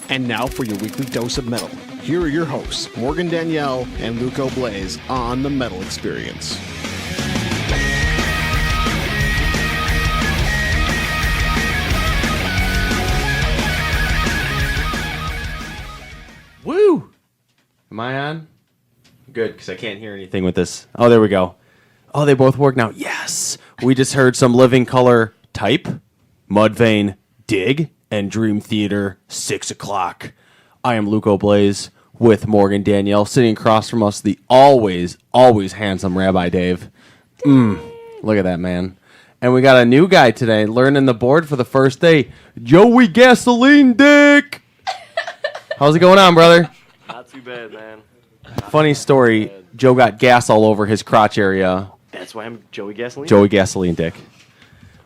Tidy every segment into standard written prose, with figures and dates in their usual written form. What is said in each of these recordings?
And now for your weekly dose of metal. Here are your hosts, Morgan Danielle and Luco Blaze on The Metal Experience. Woo! Am I on? Good, because I can't hear anything with this. Oh, there we go. Oh, they both work now. Yes! We just heard some Living Color Type, Mudvayne, Dig, and Dream Theater, 6 o'clock. I am Luco Blaze with Morgan Danielle. Sitting across from us, the always handsome Rabbi Dave. Look at that, man. And we got a new guy today, learning the board for the first day. Joey Gasoline Dick! How's it going on, brother? Not too bad, man. Funny story, Joe got gas all over his crotch area. That's why I'm Joey Gasoline. Joey Gasoline Dick.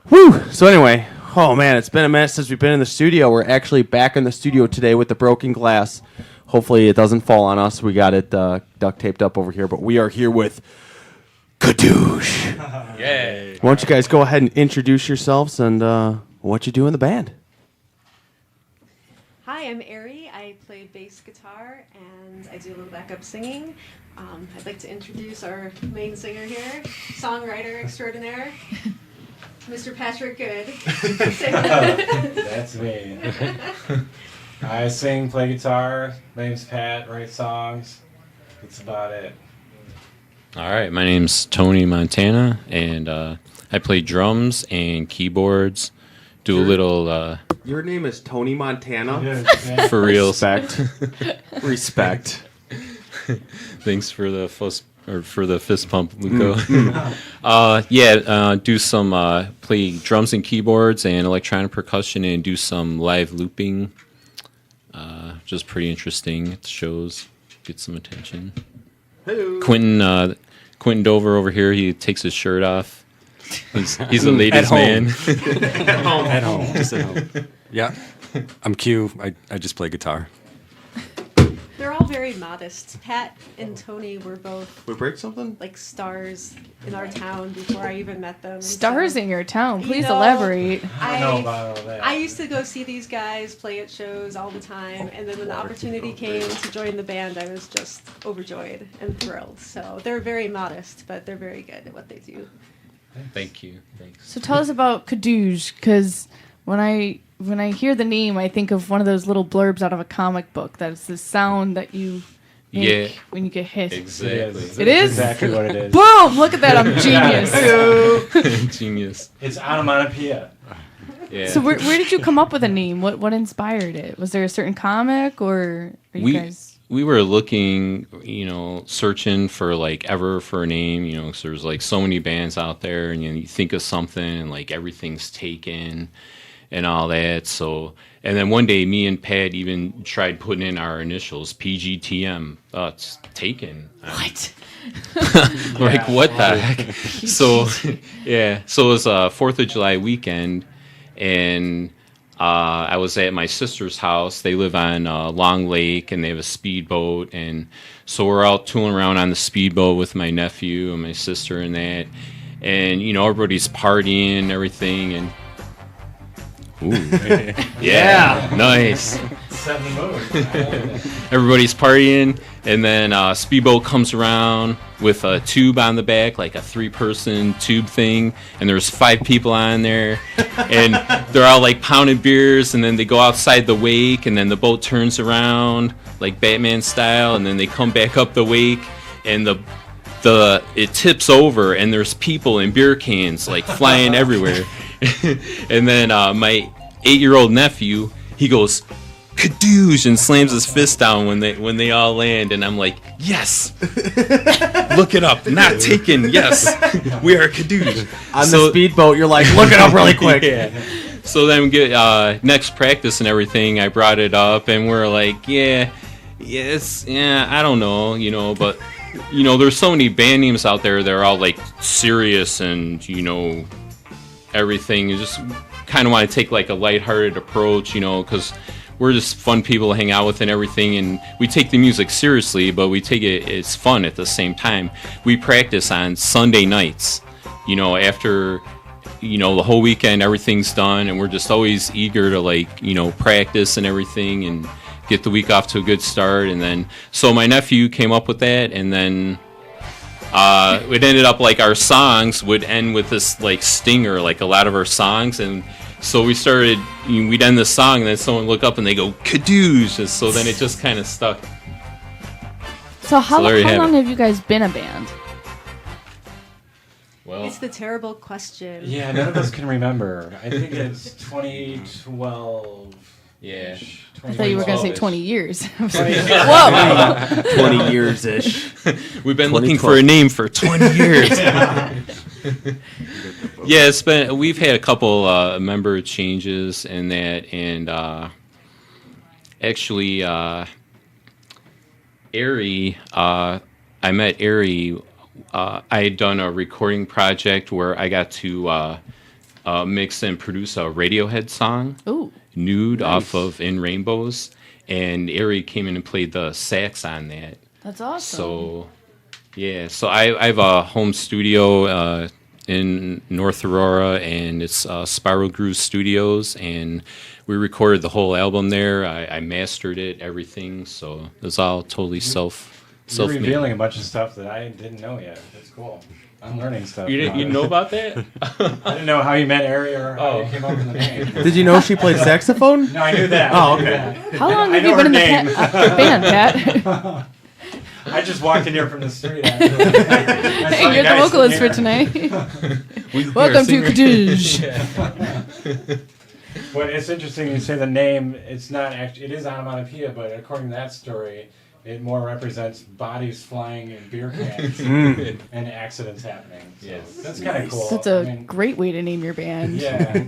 Whew! So anyway, oh man, it's been a minute since we've been in the studio. We're actually back in the studio today with the broken glass. Hopefully it doesn't fall on us. We got it duct taped up over here, but we are here with Kadooge. Yay. Why don't you guys go ahead and introduce yourselves and what you do in the band? Hi, I'm Ari. I play bass guitar and I do a little backup singing. I'd like to introduce our main singer here, songwriter extraordinaire, Mr. Patrick Good. That's me. I sing, play guitar. Name's Pat. Write songs. That's about it. All right, my name's Tony Montana, and I play drums and keyboards. Do a little Your name is Tony Montana. for real. Respect. Thanks for the fist pump, Luco. Do some play drums and keyboards and electronic percussion, and do some live looping. Just pretty interesting at the shows. Get some attention. Hello. Quentin Dover over here. He takes his shirt off. He's a ladies' man. At home. Just at home. Yeah. I'm Q. I just play guitar. They're all very modest. Pat and Tony were both We break something? like stars in our town before I even met them. And Stars so, in your town. you Please know, elaborate. I don't know about all that. I used to go see these guys play at shows all the time, and then when the opportunity came to join the band, I was just overjoyed and thrilled. So they're very modest, but they're very good at what they do. Thank you. Thanks. So tell us about Kadooge, because when I hear the name, I think of one of those little blurbs out of a comic book. That's the sound that you make when you get hit. Exactly. It is? Exactly what it is. Boom! Look at that, I'm genius. Genius. It's onomatopoeia. Yeah. So where did you come up with a name? What inspired it? Was there a certain comic, or are you guys... We were looking, searching for for a name, because there's so many bands out there, and you think of something and everything's taken and all that. So, and then one day me and Pat even tried putting in our initials, PGTM. Oh, it's taken. What? What the heck? So, yeah. So it was a 4th of July weekend, and I was at my sister's house. They live on Long Lake, and they have a speedboat. And so we're out tooling around on the speedboat with my nephew and my sister and that. And, everybody's partying and everything. And yeah, nice. Set the mood. Everybody's partying, and then speedboat comes around with a tube on the back, like a 3-person tube thing, and there's 5 people on there, and they're all pounding beers, and then they go outside the wake, and then the boat turns around like Batman style, and then they come back up the wake, and it tips over, and there's people and beer cans flying everywhere. And then my 8-year-old nephew, he goes, Kadooge, and slams his fist down when they all land, and I'm like, yes, look it up, not taken, yes, we are Kadooge. On the speedboat, you're like, look it up really quick. Yeah. So then we get next practice and everything, I brought it up, and we're like, I don't know, but there's so many band names out there that are all serious and everything. You just kind of want to take a lighthearted approach, because we're just fun people to hang out with and everything, and we take the music seriously, but we take it's fun at the same time. We practice on Sunday nights, after the whole weekend everything's done, and we're just always eager to practice and everything, and get the week off to a good start. And then, so my nephew came up with that, and then it ended up like our songs would end with this like stinger, like a lot of our songs. And so we started, we'd end the song, and then someone would look up and they go, Kadooge. And so then it just kind of stuck. So how there you have long it. have you guys been a band? Well, It's the terrible question. Yeah, none of us can remember. I think it's 2012. yeah. I thought you were going to say 20 years. Whoa! 20 years ish. We've been looking for a name for 20 years. Yeah, we've had a couple member changes in that, and actually, Ari, I met Ari. I had done a recording project where I got to mix and produce a Radiohead song, Ooh. Nude, off of In Rainbows, and Ari came in and played the sax on that. That's awesome. So, yeah, so I have a home studio in North Aurora, and it's Spiral Groove Studios, and we recorded the whole album there. I mastered it, everything, so it was all totally You're self-made. revealing a bunch of stuff that I didn't know yet. That's cool. I'm learning stuff. You about it. know about that? I didn't know how you met Ari or how you came up with the name. Did you know she played saxophone? No, I knew that. Oh, I knew okay. that. How long I have know you been in the her name. band, Pat? I just walked in here from the street. Actually. I saw Hey, you you're the guys vocalist for here. tonight. Welcome to Kadooge. But it's interesting you say the name. It's not actually. It is onomatopoeia, but according to that story, it more represents bodies flying in beer cans and accidents happening. So Yes. that's kind of cool. That's a great way to name your band. Yeah.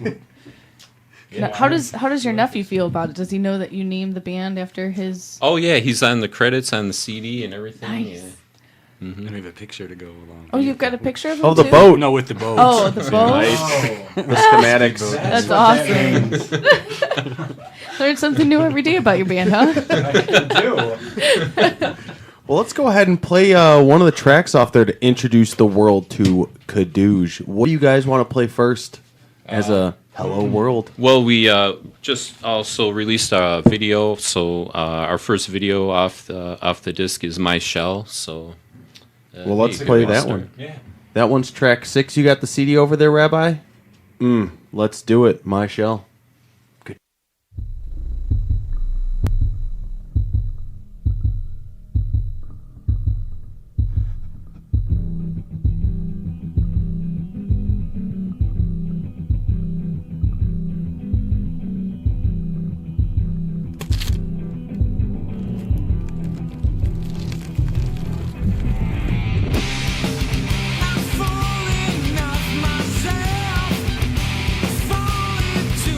Now, how does your nephew feel about it? Does he know that you named the band after his? Oh, yeah, he's on the credits on the CD and everything. Nice. Yeah. And we have a picture to go along. Oh, you've got a picture of him Oh, the too? boat. No, with the boat. Oh, the boat. Oh, The schematics. That's what awesome. that means. Learn something new every day about your band, huh? I do. Well, let's go ahead and play one of the tracks off there to introduce the world to Kadooge. What do you guys want to play first as a hello world? Well, we just also released a video. So our first video off the disc is My Shell. So Well, let's hey, play good that start. one. Yeah. That one's track 6. You got the CD over there, Rabbi? Let's do it. My Shell. Falling off myself, falling to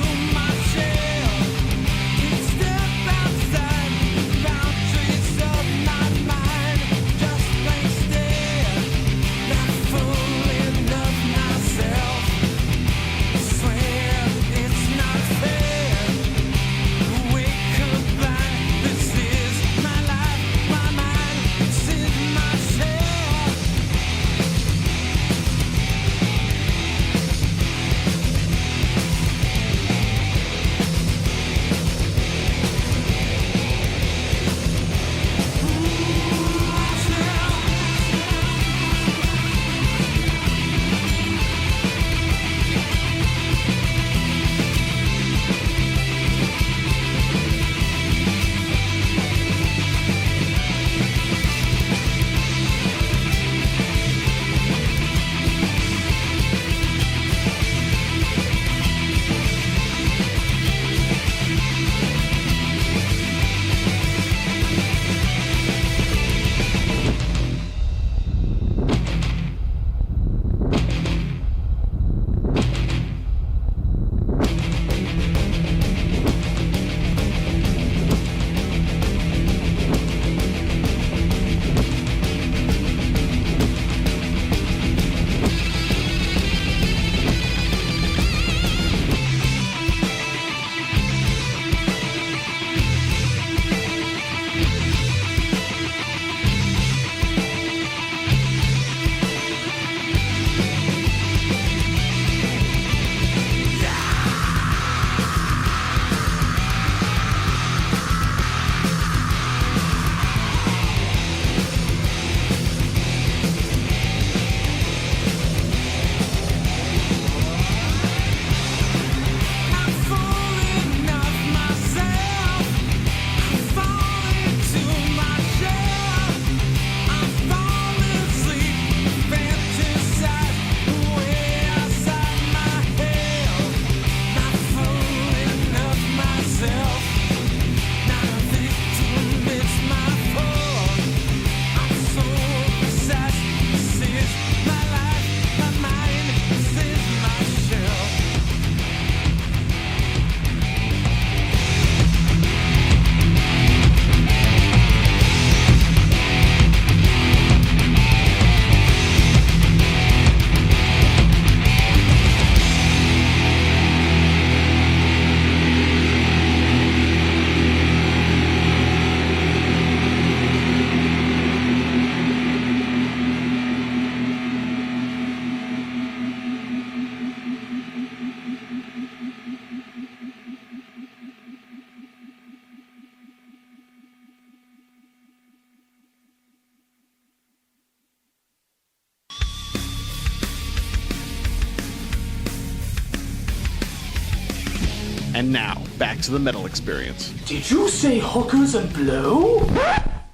And now, back to the metal experience. Did you say hookers and blow?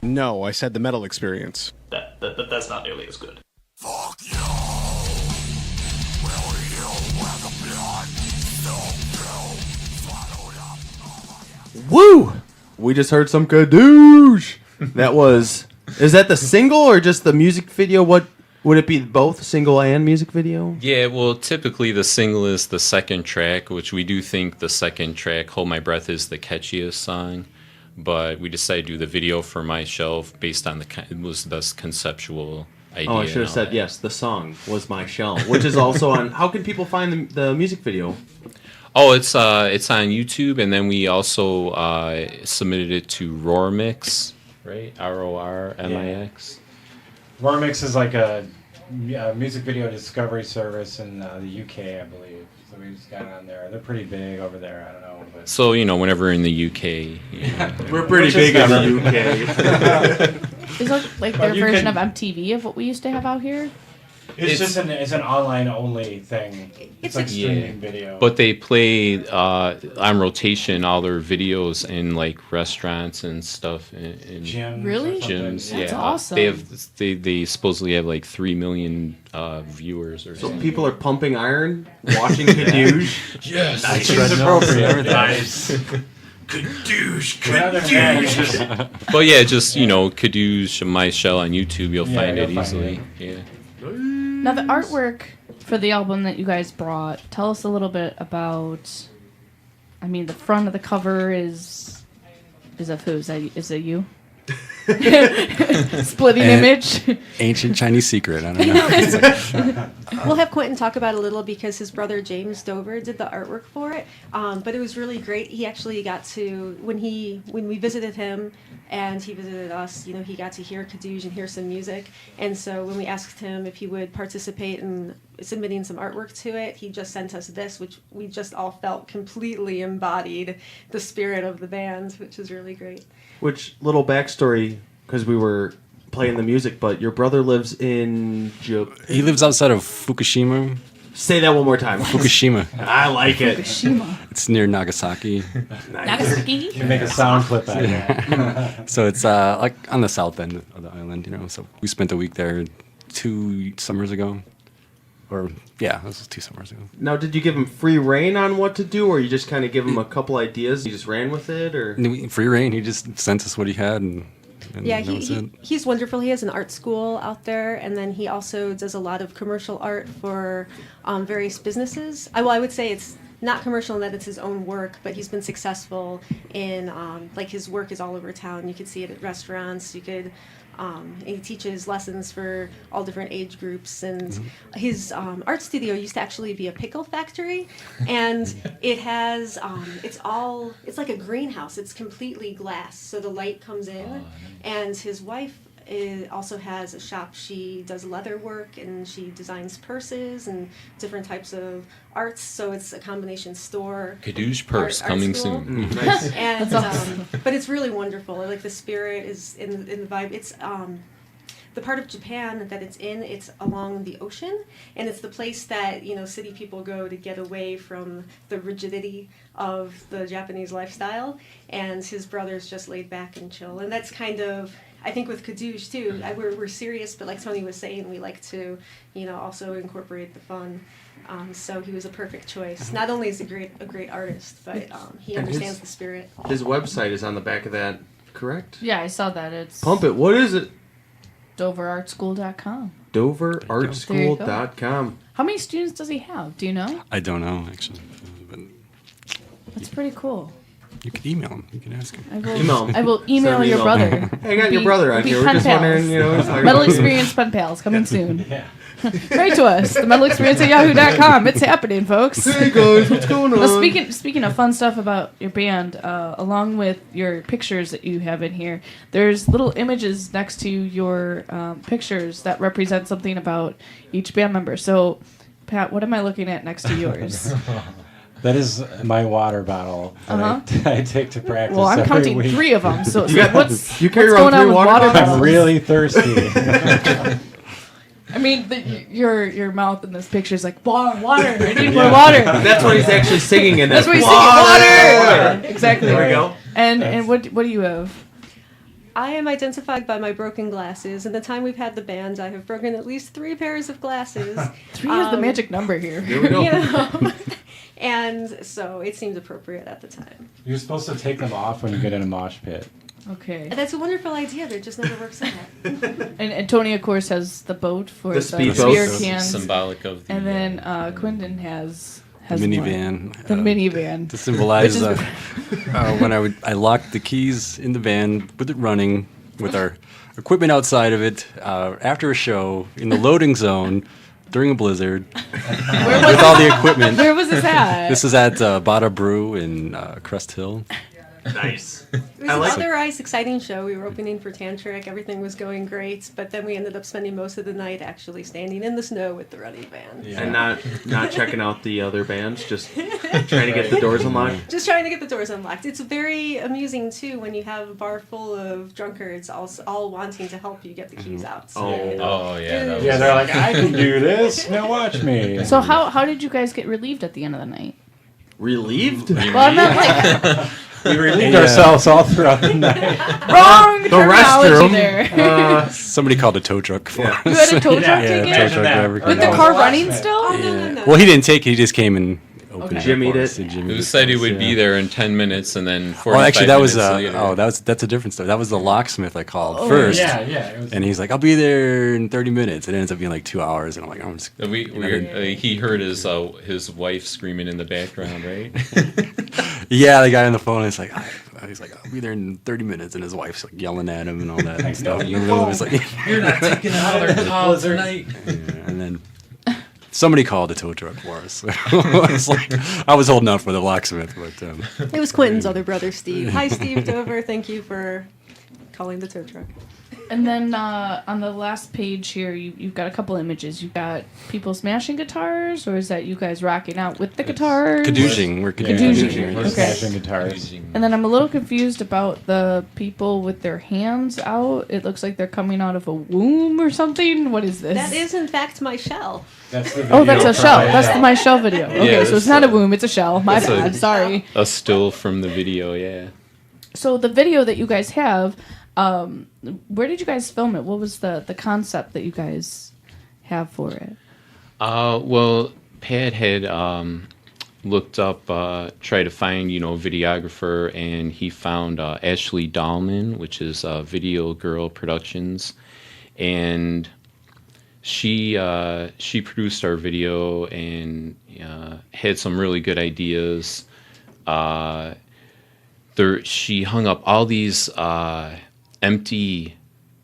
No, I said the metal experience. That's not nearly as good. Woo! We just heard some Kadooge. That was. Is that the single or just the music video? What would it be? Both single and music video? Yeah, well, typically the single is the second track, which we do think the second track, "Hold My Breath," is the catchiest song. But we decided to do the video for My Shelf based on it was the best conceptual idea. Oh, I should have said yes. The song was My Shell, which is also on. How can people find the music video? Oh, it's on YouTube, and then we also submitted it to Roarmix, right? RORMIX. Roarmix is like a music video discovery service in the UK, I believe. So we just got on there. They're pretty big over there. I don't know. But So whenever we're in the UK, We're pretty big in the UK. Is it like But their you version can- of MTV of what we used to have out here? it's an online only thing. It's like streaming video. But they play on rotation all their videos in like restaurants and stuff. In gyms. Really? Or something. gyms, That's yeah. awesome. They supposedly have like 3 million viewers or So something. people are pumping iron, watching Kadooge. Yes, It's appropriate. Nice. Kadooge, But other than that, it's just- but yeah, just Kadooge, My Shell on YouTube, you'll Yeah, find it you'll find easily. Yeah. Now, the artwork for the album that you guys brought, tell us a little bit about. I mean, the front of the cover is of who? Is it you? Splitting image. Ancient Chinese secret. I don't know. We'll have Quentin talk about it a little because his brother James Dover did the artwork for it. But it was really great. He actually got to when we visited him and he visited us. He got to hear Kadooge and hear some music. And so when we asked him if he would participate in submitting some artwork to it, he just sent us this, which we just all felt completely embodied the spirit of the band, which is really great. Which little backstory? Because we were playing the music, but your brother lives in. He lives outside of Fukushima. Say that one more time. Fukushima. I like it. It's near Nagasaki. Nagasaki. You can make a sound clip out of that. So it's like on the south end of the island, So we spent a week there 2 summers ago. Or, yeah, this was 2 summers ago. Now, did you give him free reign on what to do, or you just kind of give him a couple ideas? You just ran with it, or Free reign. He just sent us what he had, and Yeah, that was it. he's wonderful. He has an art school out there, and then he also does a lot of commercial art for various businesses. I would say it's not commercial in that it's his own work, but he's been successful in, his work is all over town. You could see it at restaurants. You could... he teaches lessons for all different age groups, and his art studio used to actually be a pickle factory, and it has it's like a greenhouse. It's completely glass, so the light comes in, and his wife also has a shop. She does leather work, and she designs purses and different types of arts, so it's a combination store. Kadooge Purse art coming school. soon. nice. And but it's really wonderful. Like the spirit is in the vibe. It's the part of Japan that it's in. It's along the ocean, and it's the place that city people go to get away from the rigidity of the Japanese lifestyle. And his brother's just laid back and chill, and that's kind of. I think with Kadooge too, we're serious, but like Tony was saying, we like to, also incorporate the fun. So he was a perfect choice. Not only is he a great artist, but he And understands the spirit. His website is on the back of that, correct? Yeah, I saw that. It's Pump it. What is it? DoverArtSchool.com. DoverArtSchool.com. How many students does he have? Do you know? I don't know, actually. But That's pretty cool. you can email him. You can ask him. Email him. I will email Send an your email. brother. Hey, I got your Be- brother on be here. We're pen just pals. wondering, Metal Experience Pen Pals coming soon. Yeah. Write to us. The Metal Experience at yahoo.com. It's happening, folks. Hey guys, what's going on? Well, speaking of fun stuff about your band, along with your pictures that you have in here, there's little images next to your pictures that represent something about each band member. So, Pat, what am I looking at next to yours? That is my water bottle that I take to practice. Well, I'm every counting week. 3 of them. So You got- what's you carry what's around going on 3 with water water bottles? bottles? I'm really thirsty. I mean, your mouth in this picture is like water. I need more water. That's what he's actually singing in. That's what he's Water! singing. Water. Exactly. There we go. And what do you have? I am identified by my broken glasses. In the time we've had the band, I have broken at least 3 pairs of glasses. 3 is the magic number here. Here we go. You know? And so it seemed appropriate at the time. You're supposed to take them off when you get in a mosh pit. Okay. That's a wonderful idea, but it just never works out. And Tony, of course, has the boat for The the speedboat. beer cans. Symbolic of the. And then Quindon has Minivan. one. The minivan. To symbolize Which is- when I locked the keys in the van with it running, with our equipment outside of it, after a show in the loading zone during a blizzard, with all the equipment. Where was this at? This is at Bada Brew in Crest Hill. Nice. It was an otherwise exciting show. We were opening for Tantric. Everything was going great, but then we ended up spending most of the night actually standing in the snow with the running band. Yeah. And not checking out the other bands, just trying to get the doors unlocked. Just trying to get the doors unlocked. It's very amusing too when you have a bar full of drunkards all wanting to help you get the keys out. So, Oh. you know, Oh yeah. That was, Yeah, they're like, I can do this. Now watch me. So how did you guys get relieved at the end of the night? Relieved? Well, I'm not like We relieved ourselves all throughout the night. wrong The terminology restroom. there. Somebody called a tow truck for Yeah. You us. had a tow truck Yeah, ticket? tow truck driver With came the out. car running still? Oh, no, Yeah. no, no. Well, he didn't take it. He just came and opened Okay. it. Jimmied for it. us. He jimmied it was it said he for us, would yeah. be there in 10 minutes, and then 45 Well, actually, that was minutes later. that's a different story. That was the locksmith I called first, Yeah. It was, and he's like, "I'll be there in 30 minutes." It ends up being like 2 hours, and I'm like, "I'm just." He heard his wife screaming in the background, right? Yeah, the guy on the phone is like, he's like, "I'll be there in 30 minutes," and his wife's like yelling at him and all that and stuff. And it was like, You're not taking another call tonight. yeah, and then somebody called a tow truck for us. I was holding out for the locksmith, but It was Quentin's other brother, Steve. Hi, Steve Dover. Thank you for calling the tow truck. And then on the last page here, you've got a couple images. You've got people smashing guitars, or is that you guys rocking out with the guitars? Kadooging, we're Kadooging. We're Okay. smashing guitars. And then I'm a little confused about the people with their hands out. It looks like they're coming out of a womb or something. What is this? That is, in fact, my shell. That's the Oh, that's video a from shell. my That's shell. my shell video. Okay, Yeah, so it's it's not a a- womb, it's a shell. My it's a- bad. Sorry. A still from the video, yeah. So the video that you guys have, where did you guys film it? What was the concept that you guys have for it? Well, Pat had looked up, tried to find, a videographer, and he found Ashley Dahlman, which is Video Girl Productions, and she produced our video and had some really good ideas. She hung up all these empty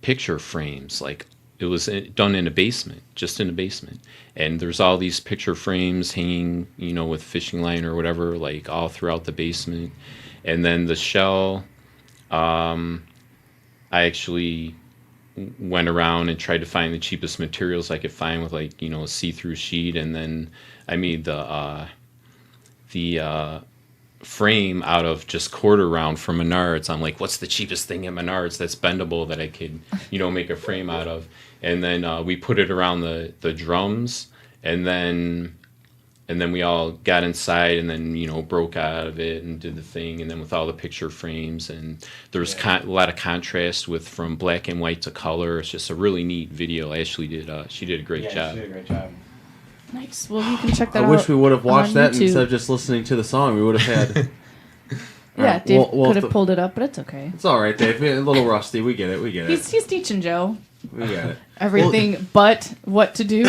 picture frames, like it was done in a basement, just in a basement. And there's all these picture frames hanging, with fishing line or whatever, like all throughout the basement. And then the shell, I actually went around and tried to find the cheapest materials I could find with a see-through sheet. And then I made the frame out of just quarter round from Menards. I'm like, what's the cheapest thing at Menards that's bendable that I could, make a frame out of? And then we put it around the drums, and then we all got inside and then, broke out of it and did the thing. And then with all the picture frames, and there's a lot of contrast from black and white to color. It's just a really neat video. Ashley she did a great job. She did a great job. Nice. Well, you can check that I out. wish we would have watched on that YouTube. instead of just listening to the song. We would have had. Yeah, Alright, Dave we'll could have have to- pulled it up, but it's okay. It's all right, Dave. A little rusty. We get it. We get it. He's teaching Joe We got it. everything but what to do.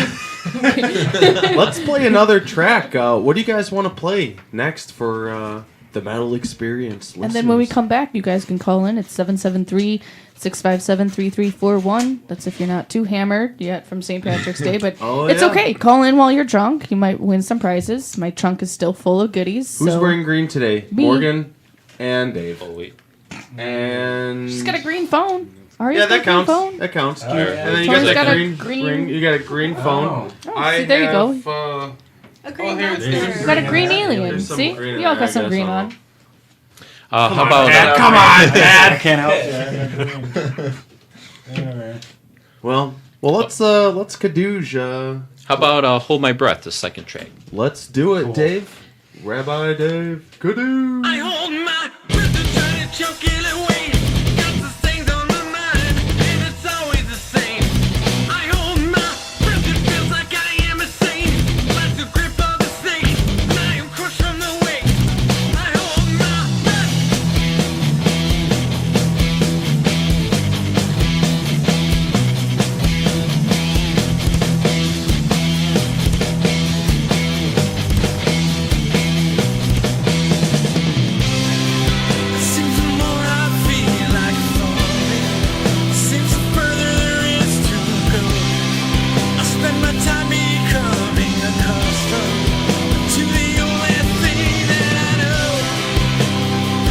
Let's play another track. What do you guys want to play next for the metal experience? And then when we listeners? come back, you guys can call in. It's 773-657-3341. That's if you're not too hammered yet from St. Patrick's Day, but Oh, it's yeah. okay. Call in while you're drunk. You might win some prizes. My trunk is still full of goodies. Who's so wearing green today? Me. Morgan and Dave. Oh, wait. And She's got a green phone. Aria's yeah, got that a green counts. phone. That counts. Oh, yeah. And then you Tony's got got a that green. You got a green phone. Oh, see, there you go. A green here, monster. there's You got a green Yeah, alien. there's some See? green in We all there, got some I green guess. on. How about I can't help you. Well, Well, let's Kadooge. How about Hold My Breath, the second track? Let's do it, Dave. Rabbi Dave. Kadooge. I hold my breath and try to choke it away. Got the things on my mind, and it's always the same. I hold my breath, it feels like I am insane. Like the grip of a snake, and I am crushed from the weight. I hold my breath. Seems the more I feel like falling, seems the further there is to go. I spend my time becoming accustomed to the only thing that I know.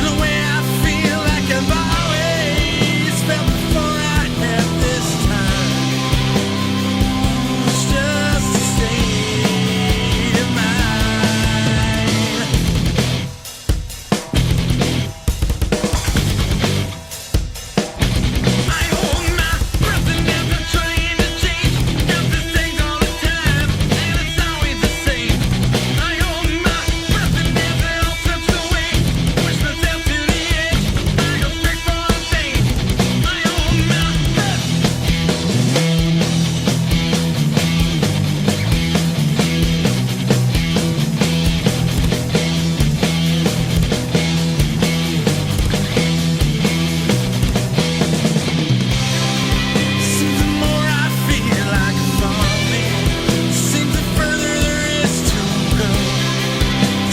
The way I feel like I've always felt before I had this time. It's just a state of mind. I hold my breath and never trying to change. Got this thing all the time, and it's always the same. I hold my breath and never all slips away. Push myself to the edge, I go straight for the pain. I hold my breath. Seems the more I feel like falling, seems the further there is to go.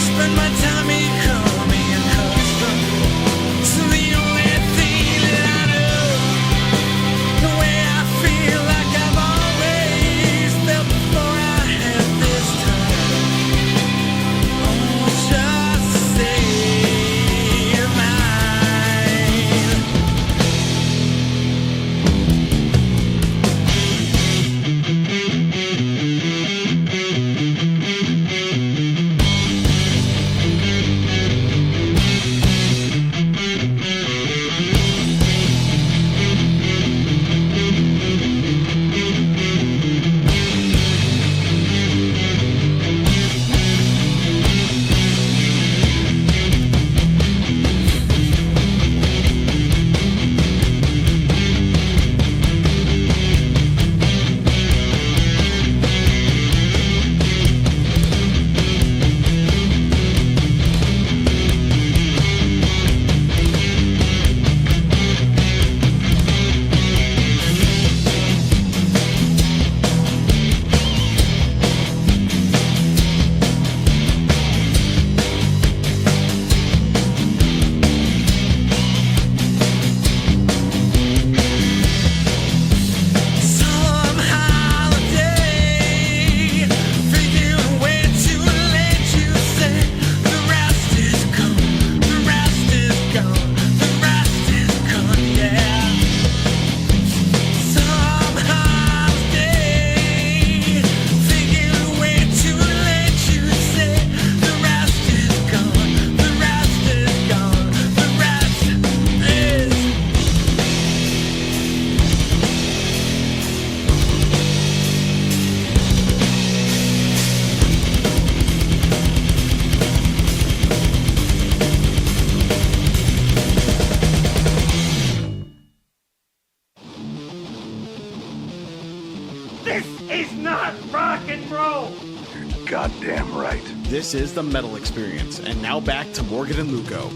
Spend my time becoming accustomed to the only thing that I know. The way I feel like I've always felt before I had this time. Oh, it's just a state of mind. Some holiday, figuring way too late. You say the rest is gone, the rest is gone, the rest is gone, yeah. Some holiday, figuring way too late. You say the rest is gone, the rest is gone, the rest is. This is not rock and roll! Goddamn right. This is the Metal Experience, and now back to Morgan and Luco.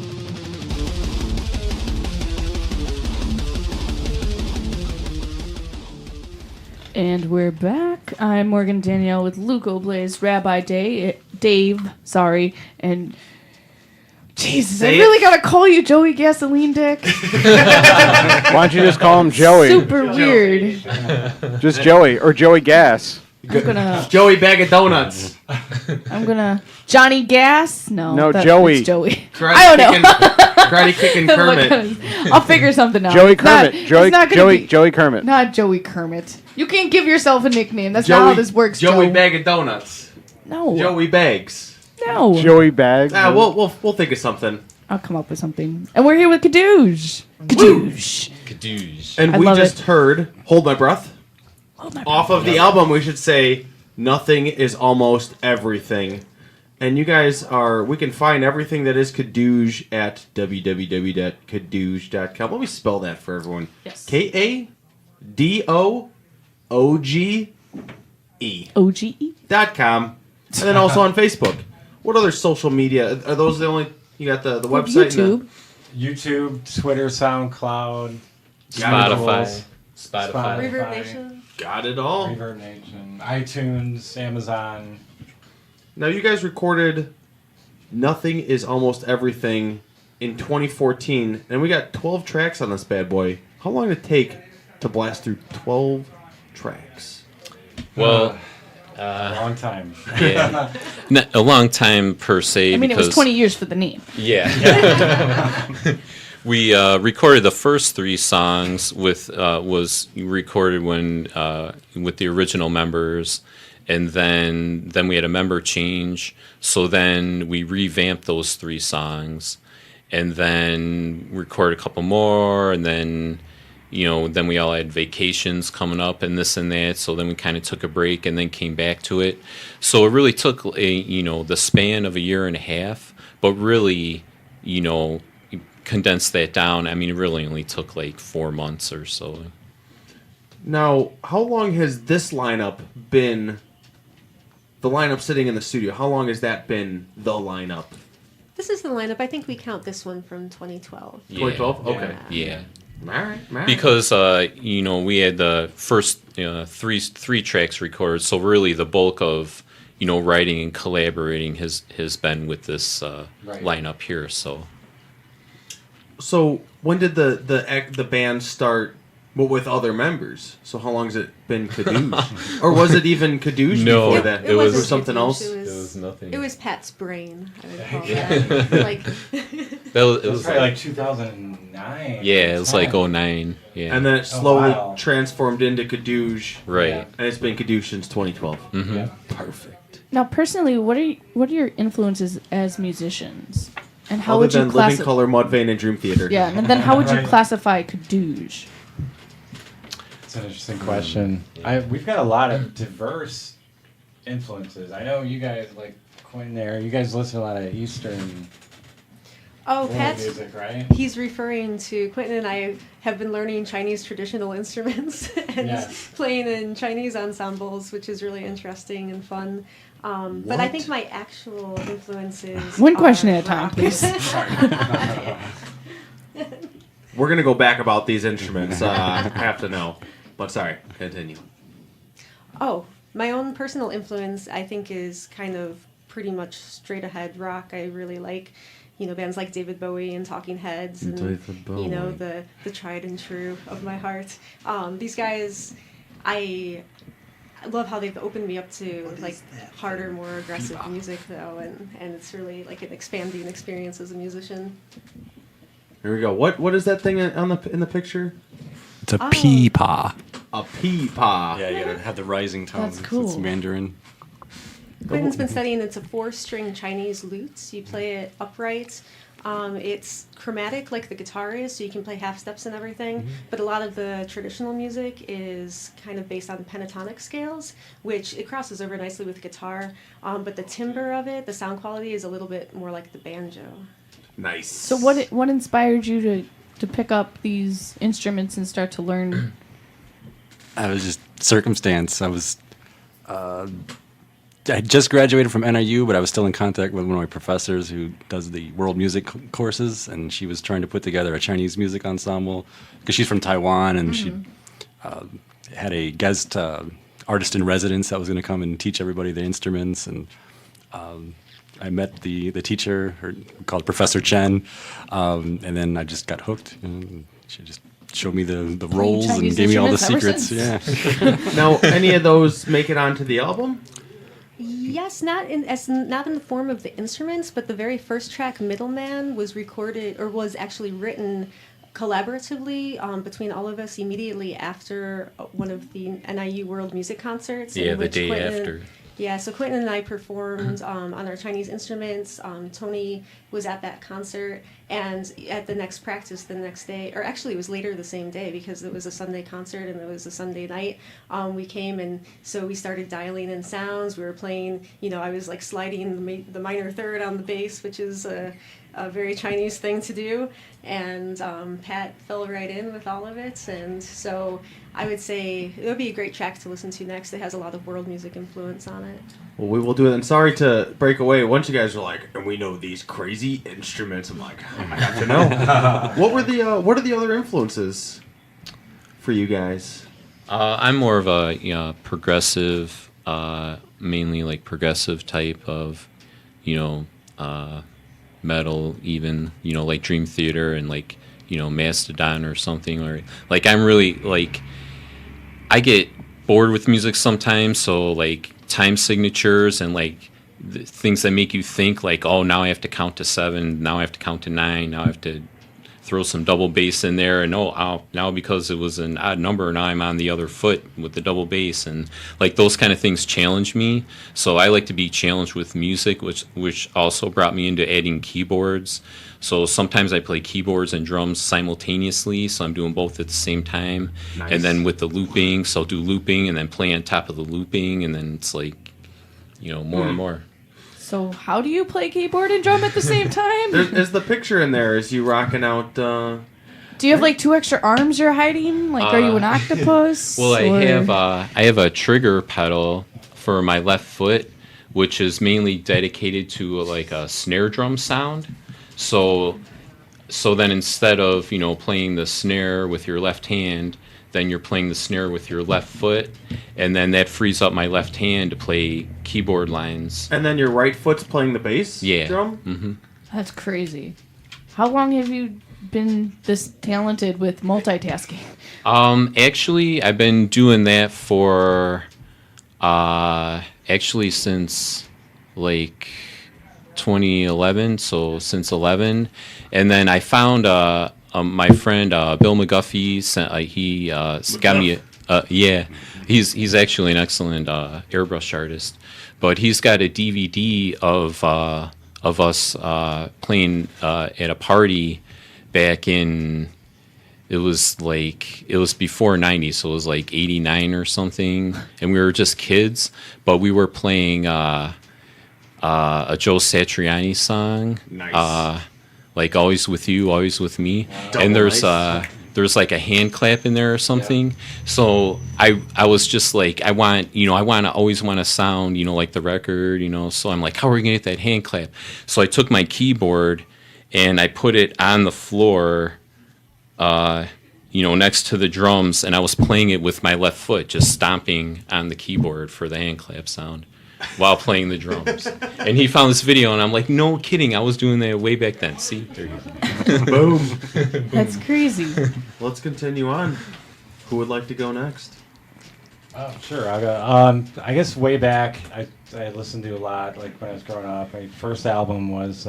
And we're back. I'm Morgan Danielle with Luco Blaze, Rabbi Dave, and Jesus, I really gotta call you Joey Gasoline Dick. Why don't you just call him Joey? Super weird. Just Joey or Joey Gas. I'm gonna Joey Bag of Donuts. Johnny Gas. No, Joey. it's Joey. Karate I don't know. Karate kicking Kermit. I'll figure something out. Joey It's not- Kermit. it's not gonna be- Joey Kermit. Not Joey Kermit. You can't give yourself a nickname. That's not how this works, Joey Joe. Bag of Donuts. No. Joey Bags. No. Joey Bags. We'll think of something. I'll come up with something. And we're here with Kadooge. Kadooge. Kadooge. And I we love just it. heard Hold My Breath. off of the album, we should say Nothing is Almost Everything. And you guys we can find everything that is Kadooge at www.kadooge.com. Let me spell that for everyone. Yes. KADOOGE. OGE.com. And then also on Facebook. What other social media? Are those the only... You got the website? YouTube. YouTube, Twitter, SoundCloud, Spotify. Reverb Nation. Got it all. Reverb Nation, iTunes, Amazon. Now, you guys recorded Nothing is Almost Everything in 2014, and we got 12 tracks on this bad boy. How long did it take to blast through 12 tracks? Well, a long time. Yeah. Not a long time per se. I mean, it was 20 years for the name. Yeah. We recorded the first 3 songs was recorded when with the original members. And then we had a member change, so then we revamped those 3 songs, and then recorded a couple more, and then, then we all had vacations coming up and this and that, so then we kind of took a break and then came back to it. So it really took the span of a year and a half, but really, condensed that down. I mean, it really only took like 4 months or so. Now, how long has this lineup been? The lineup sitting in the studio, how long has that been the lineup? This is the lineup. I think we count this one from 2012. Yeah. 2012? Okay. Yeah. All right. Because, we had the first three tracks recorded, so really the bulk of, writing and collaborating has been with this lineup here, so. So, when did the band start with other members? So how long has it been Kadooge? Or was it even Kadooge before that? It was something else? It was nothing. It was Pat's brain, I would call that. It was probably like 2009. Yeah, it was like 2009. Yeah. And then it slowly transformed into Kadooge. Right. And it's been Kadooge since 2012. Mm-hmm. Yeah. Perfect. Now, personally, what are your influences as musicians? And how Other would you than Living Color, Mudvayne, and Dream Theater. Yeah, and then how would you classify Kadooge? That's an interesting question. We've got a lot of diverse influences. I know you guys like Quinn there. You guys listen to a lot of Eastern Pat's music, right? He's referring to Quentin and I have been learning Chinese traditional instruments and playing in Chinese ensembles, which is really interesting and fun. But I think my actual influences. One question at a time, please. We're going to go back about these instruments. I have to know. But sorry, continue. Oh, my own personal influence, I think, is kind of pretty much straight ahead rock. I really like, bands like David Bowie and Talking Heads, and the tried and true of my heart. These guys, I love how they've opened me up to like harder, more aggressive music, though, and it's really like an expanding experience as a musician. Here we go. What is that thing in the picture? It's a peepaw. A peepaw. Yeah, you gotta have the rising tone. That's cool. It's Mandarin. Quentin's been studying. It's a 4-string Chinese lute. You play it upright. It's chromatic like the guitar is, so you can play half steps and everything. Mm-hmm. But a lot of the traditional music is kind of based on pentatonic scales, which it crosses over nicely with guitar. But the timbre of it, the sound quality, is a little bit more like the banjo. Nice. So what inspired you to pick up these instruments and start to learn? I was just circumstance. I just graduated from NIU, but I was still in contact with one of my professors who does the world music courses, and she was trying to put together a Chinese music ensemble because she's from Taiwan, and she had a guest artist in residence that was going to come and teach everybody the instruments, and I met the teacher, called Professor Chen, and then I just got hooked. And she just showed me the roles Chinese and gave me all the instruments secrets. Yeah. Now, any of those make it onto the album? Yes, not in the form of the instruments, but the very first track, Middleman, was recorded or was actually written collaboratively between all of us immediately after one of the NIU World Music Concerts. Yeah, in the which day Quentin, after. Yeah, so Quentin and I performed on our Chinese instruments. Tony was at that concert, and at the next practice the next day, or actually it was later the same day because it was a Sunday concert and it was a Sunday night. We came, and so we started dialing in sounds. We were playing, I was like sliding the minor third on the bass, which is a very Chinese thing to do, and Pat fell right in with all of it, and so I would say it would be a great track to listen to next. It has a lot of world music influence on it. Well, we will do it. And sorry to break away. Once you guys were like, and we know these crazy instruments, I'm like, I got to know. What are the other influences for you guys? I'm more of a progressive, mainly like progressive type of, metal, even like Dream Theater and like Mastodon or something, or like I'm really like I get bored with music sometimes, so like time signatures and like things that make you think like, oh, now I have to count to 7, now I have to count to 9, now I have to throw some double bass in there, and now because it was an odd number, now I'm on the other foot with the double bass, and like those kind of things challenge me. So I like to be challenged with music, which also brought me into adding keyboards. So sometimes I play keyboards and drums simultaneously, so I'm doing both at the same time. Nice. And then with the looping, so I'll do looping and then play on top of the looping, and then it's like more and more. So how do you play keyboard and drum at the same time? There's the picture in there. Is you rocking out? Do you have like 2 extra arms you're hiding? Like, are you an octopus? Well, I have a trigger pedal for my left foot, which is mainly dedicated to like a snare drum sound. So then instead of playing the snare with your left hand, then you're playing the snare with your left foot, and then that frees up my left hand to play keyboard lines. And then your right foot's playing the bass drum? Mm-hmm. That's crazy. How long have you been this talented with multitasking? Actually, I've been doing that for since like 2011, so since 11. And then I found my friend Bill McGuffey got me he's actually an excellent airbrush artist, but he's got a DVD of us playing at a party back in, it was before 90, so it was like 89 or something, and we were just kids, but we were playing a Joe Satriani song. Nice. Like Always With You, Always With Me. Double And there's nice. like a hand clap in there or something. Yeah. So I was just like, I always want to sound, like the record, so I'm like, how are we going to get that hand clap? So I took my keyboard and I put it on the floor, next to the drums, and I was playing it with my left foot, just stomping on the keyboard for the hand clap sound while playing the drums. And he found this video, and I'm like, no kidding, I was doing that way back then. See? There you go. Boom. That's crazy. Let's continue on. Who would like to go next? Oh, sure. I'll go. I guess way back, I listened to a lot, like when I was growing up. My first album was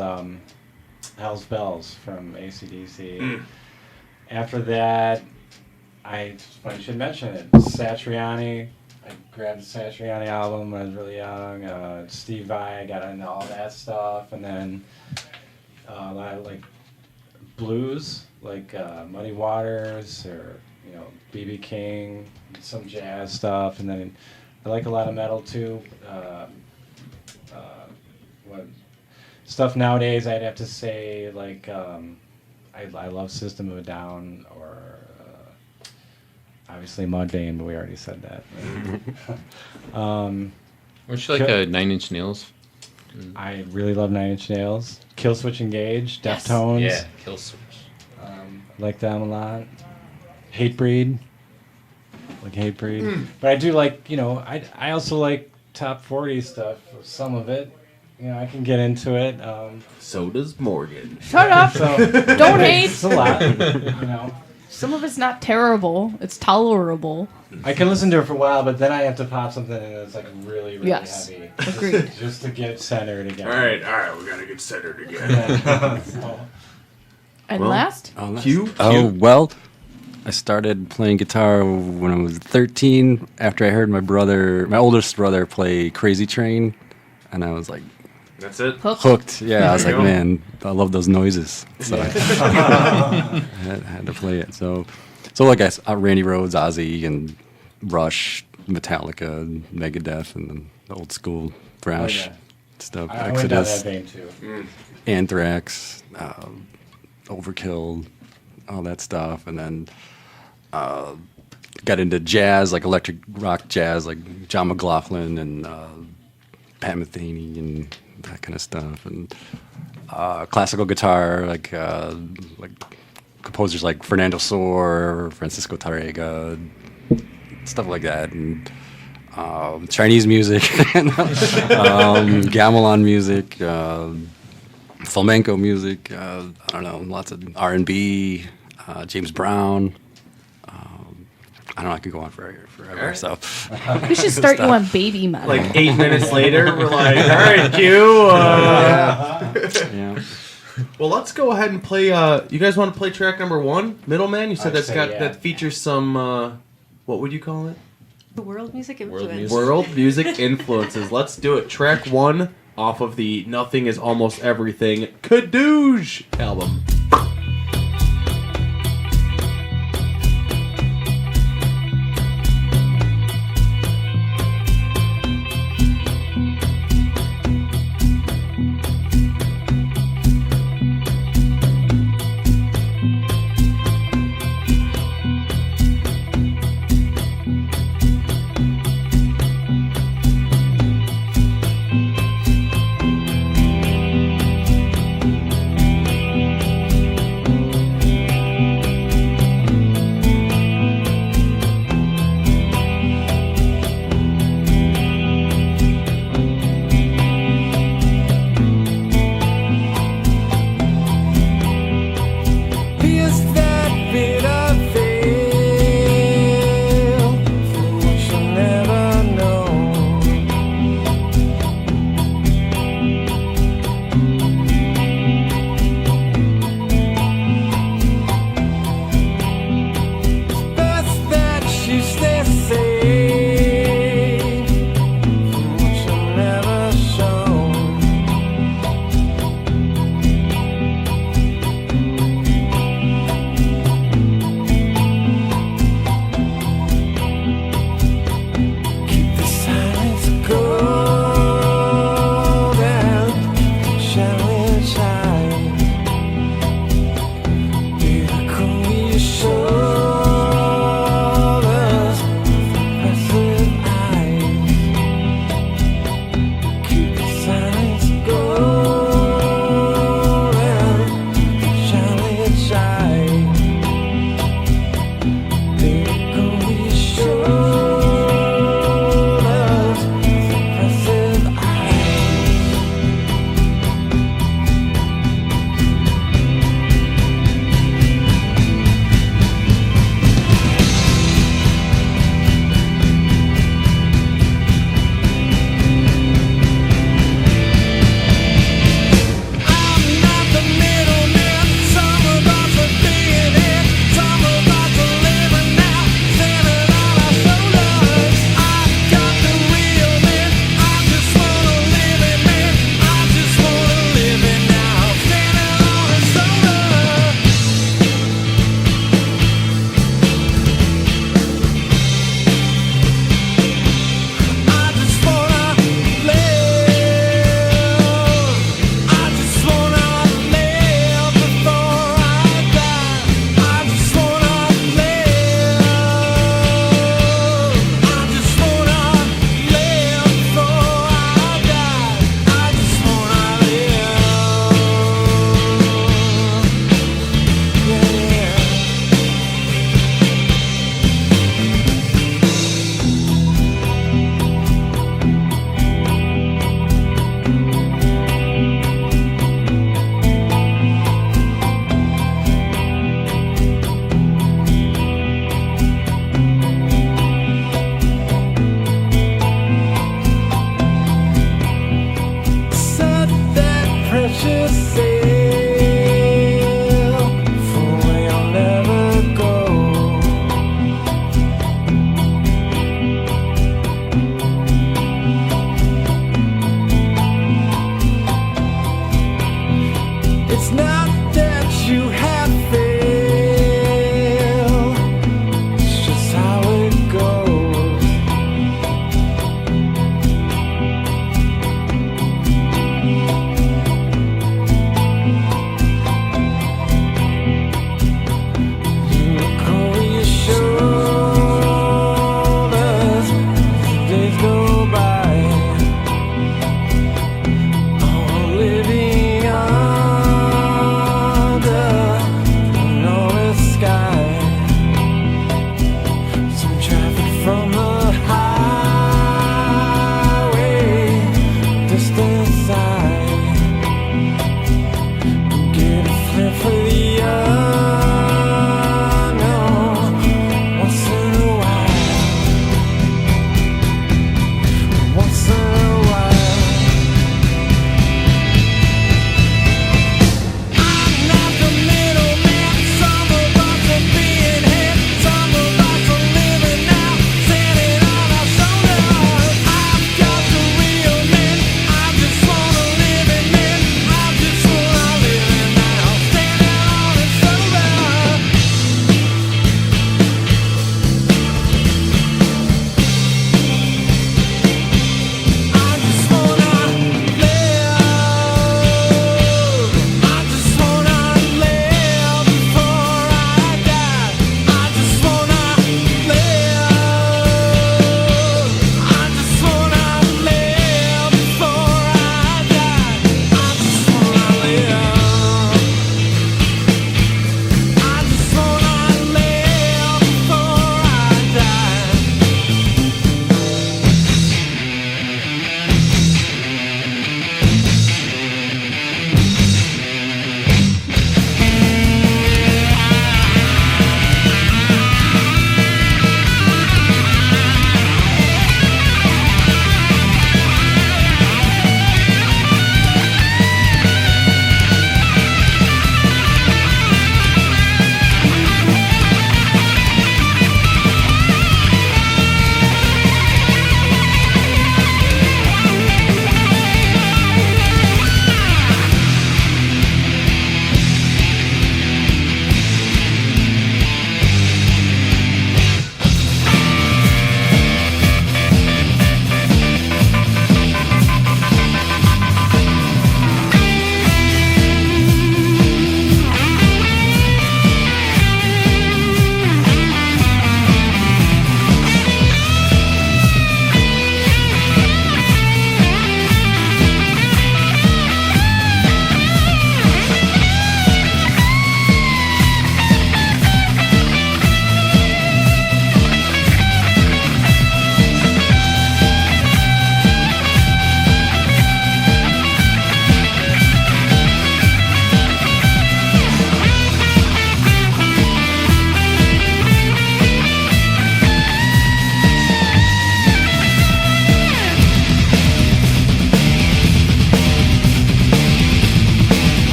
Hell's Bells from AC/DC. After that, I should mention it, Satriani. I grabbed the Satriani album when I was really young. Steve Vai, I got into all that stuff, and then a lot of like blues, like Muddy Waters or B.B. King, some jazz stuff, and then I like a lot of metal too. What stuff nowadays? I'd have to say like I love System of a Down or. Obviously Mudvayne, but we already said that. Weren't you like a 9 Inch Nails? I really love 9 Inch Nails. Killswitch Engage, Deftones. Yeah, Killswitch. Like them a lot. Hatebreed. Like Hatebreed. But I do like, I also like top 40 stuff, some of it. I can get into it. So does Morgan. Shut up! So, Don't hate! It's a lot, Some of it's not terrible. It's tolerable. I can listen to it for a while, but then I have to pop something in that's like really, really heavy. Agreed. Just to get centered again. All right, we gotta get centered again. And last? Q? Oh, well, I started playing guitar when I was 13 after I heard my oldest brother play Crazy Train, and I was like, That's it. hooked. Yeah, I was There like, you go. man, I love those noises. So I had to play it. So like Randy Rhoads, Ozzy, and Rush, Metallica, Megadeth, and then the old school thrash stuff. I went down Exodus, that vein too. Anthrax, Overkill, all that stuff, and then got into jazz, like electric rock jazz, like John McLaughlin and Pat Metheny and that kind of stuff, and classical guitar, like composers like Fernando Sor, Francisco Tarrega, stuff like that, and Chinese music, gamelan music, flamenco music. I don't know, lots of R&B, James Brown. I don't know. I could go on forever. So We should start you on baby metal. Like 8 minutes later, we're like, all right, Q. yeah. Well, let's go ahead and play. You guys want to play track number 1, Middleman? You said I'd say, yeah. that features some. What would you call it? The world music influence. music. World music influences. Let's do it. Track 1 off of the Nothing Is Almost Everything Kadooge album.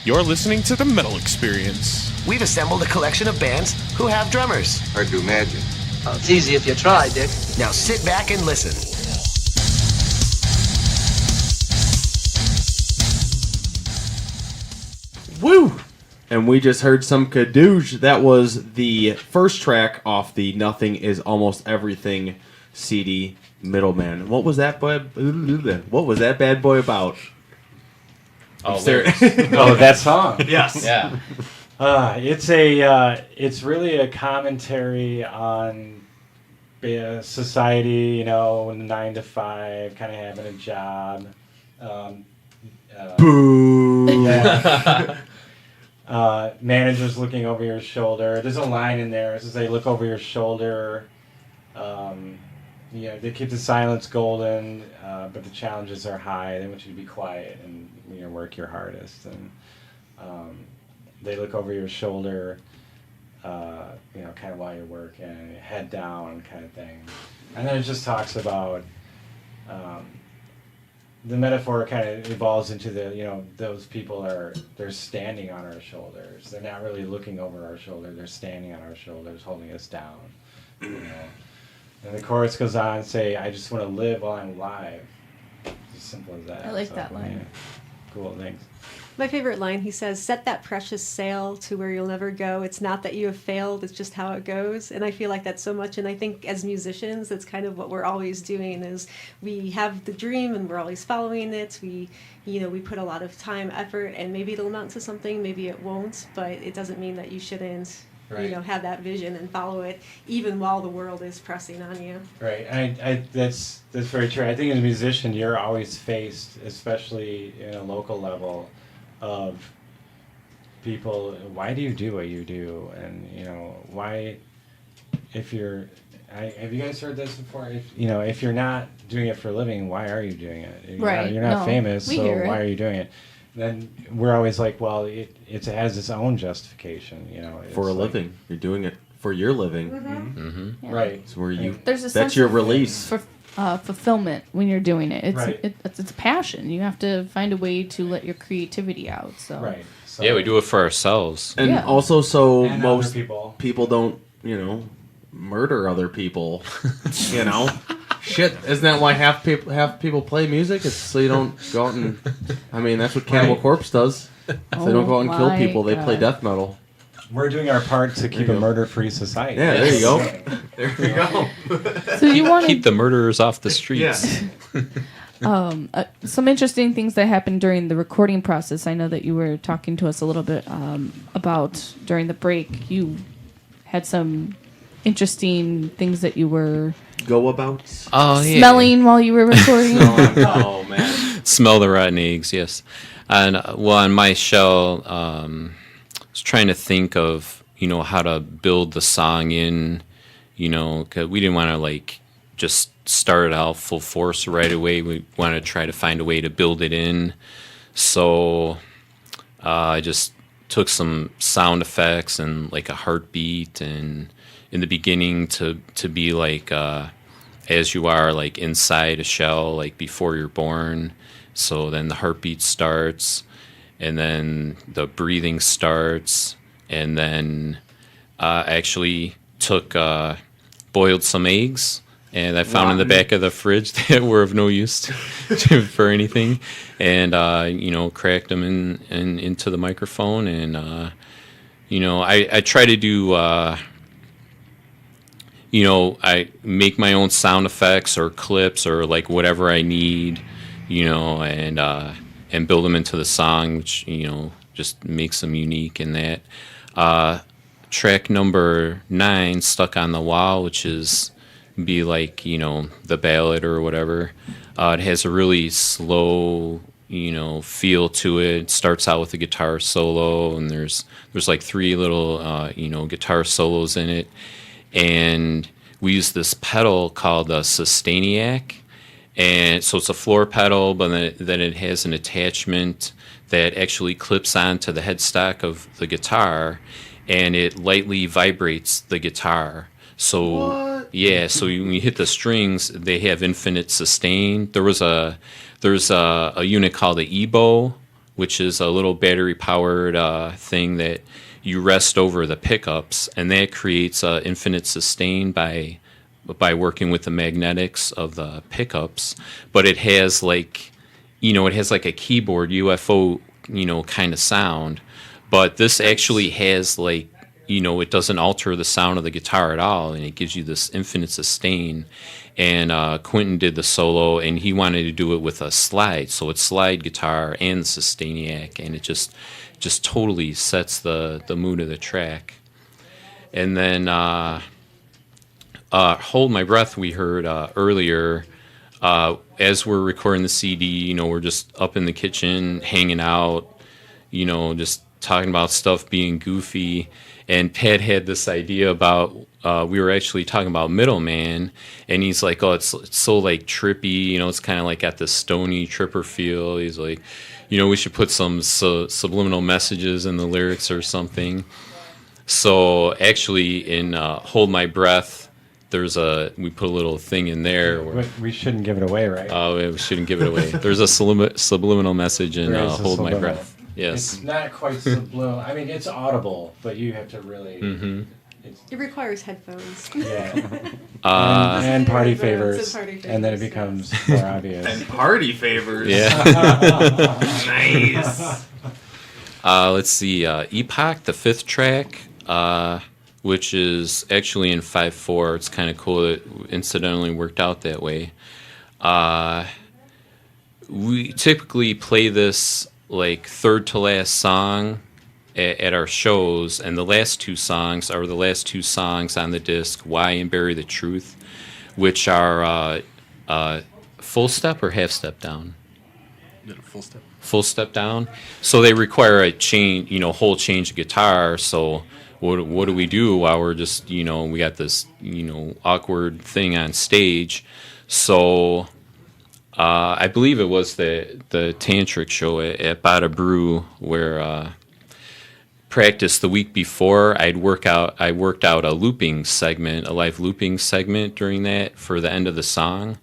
You're listening to The Metal Experience. We've assembled a collection of bands who have drummers. I do magic. Oh, it's easy if you try, Dick. Now sit back and listen. Woo! And we just heard some Kadooge. That was the first track off the Nothing Is Almost Everything CD, Middleman. What was that boy? What was that bad boy about? Oh, that song. Yes. Yeah. It's really a commentary on society, 9 to 5, kind of having a job. Boo. Yeah. Managers looking over your shoulder. There's a line in there. It says they look over your shoulder. They keep the silence golden, but the challenges are high. They want you to be quiet and work your hardest. And they look over your shoulder, kind of while you're working, head down kind of thing. And then it just talks about the metaphor kind of evolves into those people they're standing on our shoulders. They're not really looking over our shoulder. They're standing on our shoulders, holding us down. And the chorus goes on and say, I just want to live while I'm alive. It's as simple as that. I like that line. Yeah. Cool, thanks. My favorite line, he says, set that precious sail to where you'll never go. It's not that you have failed, it's just how it goes. And I feel like that so much. And I think as musicians, that's kind of what we're always doing is we have the dream and we're always following it. We put a lot of time, effort, and maybe it'll amount to something, maybe it won't, but it doesn't mean that you shouldn't, have that vision and follow it even while the world is pressing on you. Right. That's very true. I think as a musician, you're always faced, especially in a local level, of people, why do you do what you do? And, why, have you guys heard this before? If you're not doing it for a living, why are you doing it? You're not famous, so why are you doing it? Then we're always like, well, it has its own justification, For a living. You're doing it for your living. Mm-hmm. Mm-hmm. Yeah. Right. It's where There's a that's sense your of release. fulfillment when you're doing it. Right. It's passion. You have to find a way to let your creativity out. So. Right. So Yeah, we do it for ourselves. And Yeah. also so And most other people. don't, murder other people. Shit, isn't that why half people play music? It's so you don't go out and that's what Cannibal Corpse does. So they don't go out and kill my people, they play God. death metal. We're doing our part to keep a murder-free society. Yeah, there you go. There you go. So you want Keep the murderers off the streets. some interesting things that happened during the recording process. I know that you were talking to us a little bit about during the break. You had some interesting things that you were Go about. Oh, yeah. smelling while you were recording. Oh man. Smell the rotten eggs, yes. And on my show, I was trying to think of how to build the song in, because we didn't want to just start it out full force right away. We wanted to try to find a way to build it in. So I just took some sound effects and a heartbeat, and in the beginning to be as you are inside a shell before you're born. So then the heartbeat starts, and then the breathing starts, and then I actually boiled some eggs, and I found in the back of the fridge that were of no use for anything, and cracked them into the microphone, and I try to do I make my own sound effects or clips or whatever I need. And build them into the song, which, just makes them unique in that. Track number 9, Stuck on the Wall, which is the ballad or whatever. It has a really slow, feel to it. It starts out with a guitar solo, and there's 3 little, guitar solos in it. And we use this pedal called a Sustainiac. And so it's a floor pedal, but then it has an attachment that actually clips onto the headstock of the guitar, and it lightly vibrates the guitar. So yeah, so when you hit the strings, they have infinite sustain. There's a unit called the EBO, which is a little battery-powered thing that you rest over the pickups, and that creates infinite sustain by working with the magnetics of the pickups. But it has like a keyboard UFO, kind of sound. But this actually has like, it doesn't alter the sound of the guitar at all, and it gives you this infinite sustain. And Quentin did the solo, and he wanted to do it with a slide, so it's slide guitar and the Sustainiac, and it just totally sets the mood of the track. And then Hold My Breath we heard earlier. As we're recording the CD, we're just up in the kitchen hanging out, just talking about stuff, being goofy. And Pat had this idea about, we were actually talking about Middleman, and he's like, oh, it's so like trippy, it's kind of like got this stony tripper feel. He's like, we should put some subliminal messages in the lyrics or something. So actually in Hold My Breath, we put a little thing in there. We shouldn't give it away, right? Oh, we shouldn't give it away. There's a subliminal message in Hold My Breath. Yes. It's not quite subliminal. I mean, it's audible, but you have to really... Mm-hmm. It requires headphones. Yeah. And party favors. And then it becomes more obvious. And party favors. Yeah. Nice. Let's see. Epoch, the 5th track, which is actually in 5/4. It's kind of cool that it incidentally worked out that way. We typically play this like third to last song at our shows, and the last two songs are the last two songs on the disc, Why and Bury the Truth, which are full step or half step down? Full step. Full step down. So they require a change, whole change of guitar. So what do we do while we're just, we got this, awkward thing on stage? So I believe it was the Tantric show at Bada Brew where practice the week before I worked out a looping segment, a live looping segment during that for the end of the song,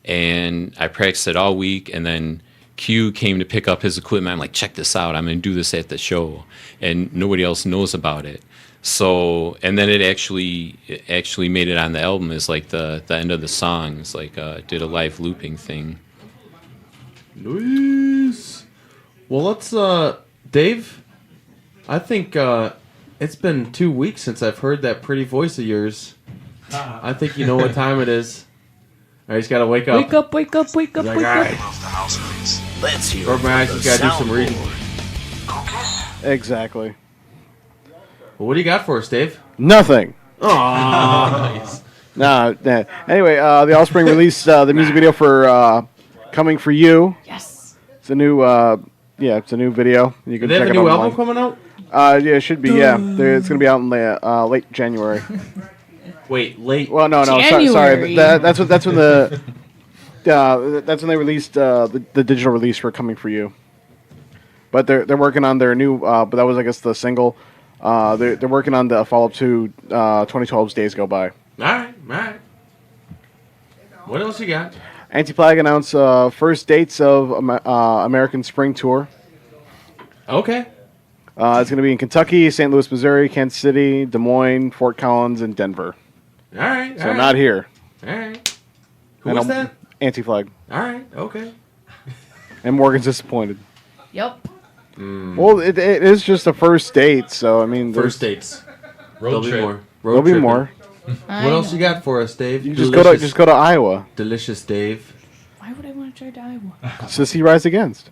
and I practiced it all week. And then Q came to pick up his equipment. I'm like, check this out, I'm gonna do this at the show, and nobody else knows about it. So, and then it actually made it on the album as like the end of the song. It's like did a live looping thing. Nice. Well, let's Dave, I think it's been 2 weeks since I've heard that pretty voice of yours. I think you know what time it is. I just gotta wake up. Wake up, wake up, wake up, Like, wake all up. right. Let's hear Or my eyes, you gotta do some reading. Exactly. Well, what do you got for us, Dave? Nothing. Aw. Nice. Nah. Anyway, the Offspring released the music video for "Coming for You." Yes. It's a new, it's a new video. You Do can they have check a it new online. album coming out? Yeah, it should be. Yeah, it's gonna be out in late January. Wait, late. Well, no, sorry. January. That's when the that's when they released the digital release for "Coming for You." But they're working on their new. But that was, I guess, the single. They're working on the follow-up to 2012's Days Go By. All right. What else you got? Anti-Flag announced first dates of American Spring Tour. Okay. It's going to be in Kentucky, St. Louis, Missouri, Kansas City, Des Moines, Fort Collins, and Denver. All right. So not here. All right. Who And was that? Anti-Flag. All right. Okay. And Morgan's disappointed. Yep. Well, it is just a first date, so I mean, First dates. There'll be more. There'll be tripping. more. I What else know. you got for us, Dave? You just go to Iowa Delicious Dave. Why would I want to try to Iowa? to see Rise Against.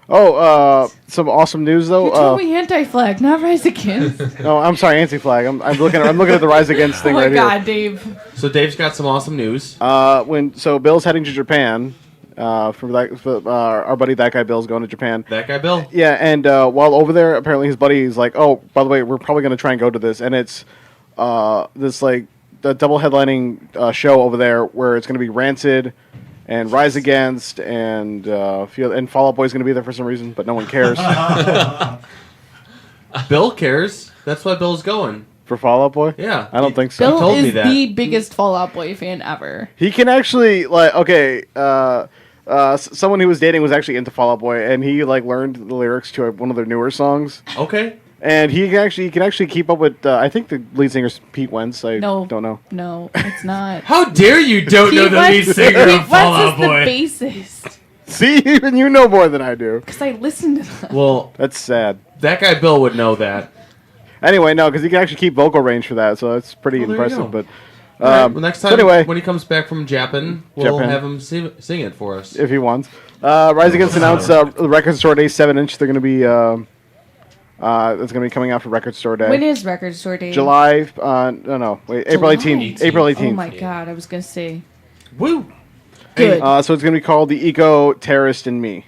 Oh, some awesome news though. You told me anti-flag, not Rise Against. No, I'm sorry, Anti-Flag. I'm looking at the Rise Against thing Oh my right God, Dave. So Dave's got some awesome news. here. Bill's heading to Japan. Our buddy that guy Bill's going to Japan. That guy Bill? Yeah, and while over there, apparently his buddy is like, "Oh, by the way, we're probably going to try and go to this," and it's this like the double headlining show over there where it's going to be Rancid and Rise Against and Fall Out Boy's going to be there for some reason, but no one cares. Bill cares. That's why Bill's going. For Fall Out Boy? Yeah. I don't think so. Bill is the biggest Fall Out Boy fan ever. He can actually, like, okay, someone who was dating was actually into Fall Out Boy, and he like learned the lyrics to one of their newer songs. Okay. And he can actually keep up with. I think the lead singer's Pete Wentz. I don't know. No, it's not. How dare you don't know the lead singer of Fall Out Boy? Pete Wentz is the bassist. See, even you know more than I do. Because I listened to them. Well, that's sad. That guy Bill would know that. Anyway, no, because he can actually keep vocal range for that, so that's pretty Well, there you impressive. go. But All right, well, next time so anyway, when he comes back from Japan, we'll Japan. have him sing it for us. if he wants, Rise Against announced the Record Store Day 7-inch. They're going to be it's going to be coming out for Record Store Day. When is Record Store Day? July? April 18th. April 18th. Oh my god, I was gonna say. Woo. Good. So it's going to be called The Eco Terrorist in Me.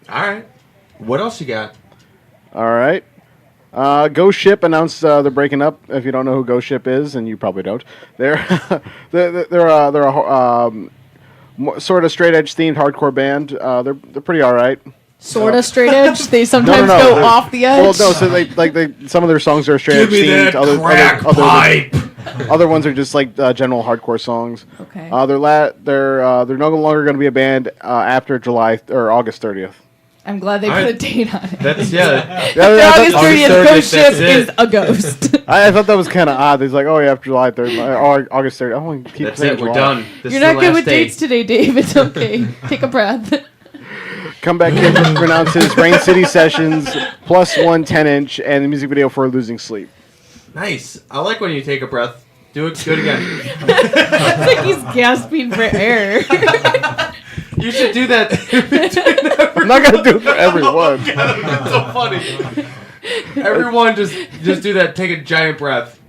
All right. What else you got? All right. Ghost Ship announced they're breaking up. If you don't know who Ghost Ship is, and you probably don't, they're they're a sort of straight edge themed hardcore band. They're pretty all right. Sort of straight edge. They sometimes No. go They're- off the edge. Well, no. So they some of their songs are straight Give edge me themed. that crack pipe. Other ones are just like general hardcore songs. Okay. They're no longer going to be a band after July or August 30th. I'm glad they put a date on it. That's yeah. August 30th, Ghost Ship is a ghost. I thought that was kind of odd. He's like, oh yeah, after July 3rd, or August 30th. Oh, keep That's saying it. We're July. done. This You're is the not good last with day. dates today, Dave. It's okay. Take a breath. Comeback Kid pronounces Rain City Sessions plus 1 10-inch and the music video for Losing Sleep. Nice. I like when you take a breath. Do it again. It's like he's gasping for air. You should do that. I'm not gonna do it for everyone. That's so funny. Everyone, just do that. Take a giant breath.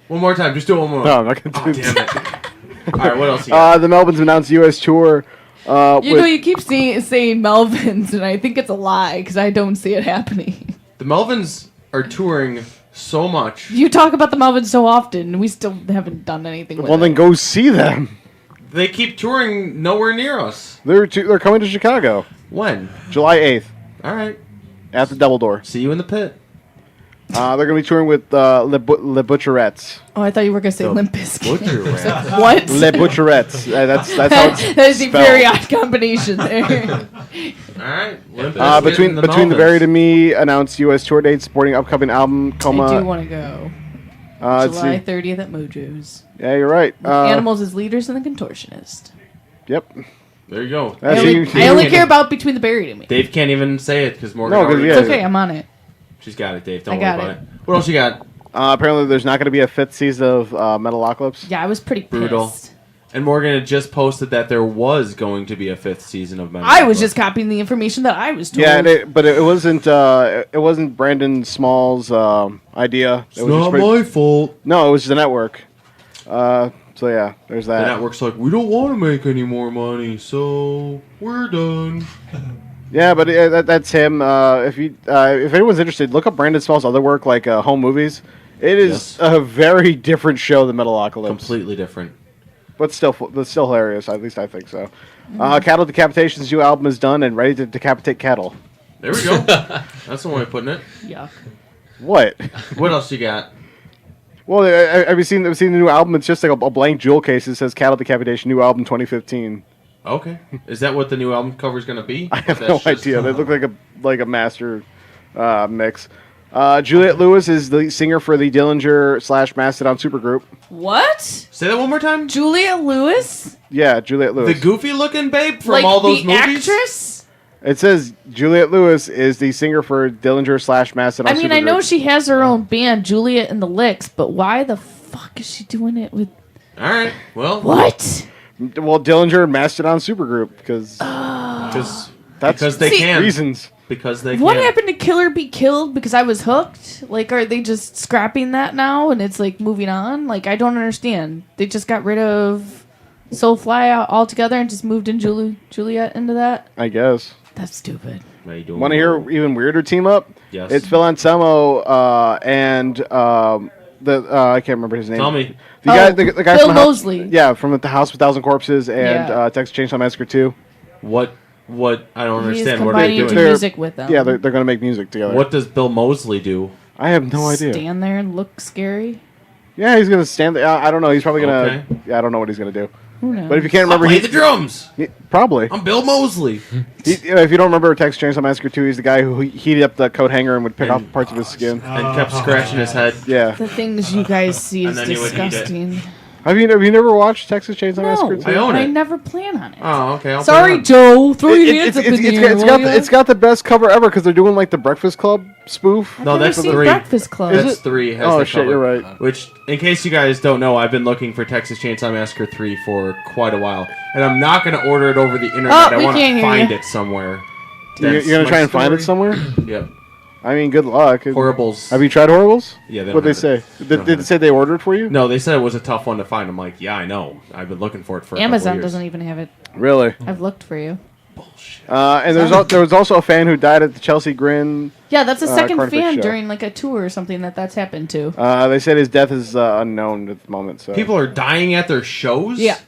One more time. Just do it one more. No, I'm not gonna do Damn it. All right. What else? You got? The Melvins announced U.S. tour. You keep saying Melvins, and I think it's a lie because I don't see it happening. The Melvins are touring so much. You talk about the Melvins so often, and we still haven't done anything with Well, then it. go see them. They keep touring nowhere near us. They're coming to Chicago. When? July 8th. All right. At the Double Door. See you in the pit. They're going to be touring with Les Butcherettes. Oh, I thought you were going to say Limp Bizkit. Butcherettes. What? Les Butcherettes. That's how it's That is a spelled. very odd combination there. All right. Limp Bizkit Between and the the Melvins. Buried and Me announced U.S. tour dates supporting upcoming album Coma. I do want to go. Let's July see. 30th at Mojo's. Yeah, you're right. Animals as leaders and the contortionist. Yep. There you go. I only care about Between the Buried and Me. Dave can't even say it because Morgan. No, 'cause, already yeah. did It's okay, I'm on it. She's got it, Dave. Don't I worry got about it. it. What else you got? Apparently, there's not going to be a 5th season of Metalocalypse. Yeah, I was pretty Brutal. pissed. And Morgan had just posted that there was going to be a 5th season of Metal. I was just copying the information that I was told. Yeah, but it wasn't Brandon Small's idea. It's not my fault. No, it was the network. So yeah, there's The that. network's like, we don't want to make any more money, so we're done. Yeah, but that's him. If anyone's interested, look up Brandon Small's other work, like Home Movies. It is a very different show than Metalocalypse. Completely different. But still hilarious. At least I think so. Cattle Decapitation's new album is done and ready to decapitate cattle. There we go. That's the way of putting it. Yuck. What? What else you got? Well, have you seen the new album? It's just like a blank jewel case. It says Cattle Decapitation, new album 2015. Okay. Is that what the new album cover is going to be? I have no idea. They look like a master mix. Juliette Lewis is the singer for the Dillinger / Mastodon supergroup. What? Say that one more time. Julia Lewis? Yeah, Juliette Lewis. The goofy looking babe from Like all those the movies? actress? It says Juliette Lewis is the singer for Dillinger / Mastodon I mean, supergroup. I know she has her own band, Juliet and the Licks, but why the fuck is she doing it with... All right. Well. What? Well, Dillinger Mastodon supergroup because they can. reasons. Because they What can. happened to Kill or Be Killed? Because I was hooked? Like, are they just scrapping that now and it's, like, moving on? Like, I don't understand. They just got rid of Soulfly altogether and just moved in Juliet into that? I guess. That's stupid. Want to hear even weirder team up? Yes. It's Phil Anselmo and I can't remember his name. Tell me. The guy Bill from Moseley. The House with 1,000 Corpses and Yeah. Texas Chainsaw Massacre 2. What? I don't He's understand. What are they combining doing? to music with them. Yeah, they're going to make music together. What does Bill Moseley do? I have no idea. Stand there and look scary. Yeah, he's going to stand there. I don't know. He's probably going to... Okay. Yeah, I don't know what he's going to do. Who knows? But if you can't remember, Play the drums. Probably. I'm Bill Mosley. If you don't remember Texas Chainsaw Massacre 2, he's the guy who heated up the coat hanger and would pick off parts of his skin and kept scratching his head. Yeah. The things you guys see is And then you would eat it. disgusting. Have you never watched Texas Chainsaw Massacre 2? I own I it. never plan on it. Oh, okay. I'll Sorry, put it on. Joe. Throw your hands up in the air. It's got the best cover ever because they're doing like the Breakfast Club spoof. No, that's seen 3. Breakfast Club. That's 3. Has Oh the shit, cover. you're right. Which, in case you guys don't know, I've been looking for Texas Chainsaw Massacre 3 for quite a while, and I'm not going to order it over the internet. I we want can't to hear find you. it somewhere. You're That's gonna my try and find it story. somewhere? Yep. I mean, good luck. Horribles. Have you tried Horribles? Yeah. What'd they say? Did they say they ordered for you? No, they said it was a tough one to find. I'm like, yeah, I know. I've been looking for it for a couple Amazon years. doesn't even have it. Really? I've looked for you. And there was also a fan who died at the Chelsea Grin. Yeah, that's a second Carnifex fan show. during like a tour or something that's happened to. They said his death is unknown at the moment. So People are dying at their shows. Yeah.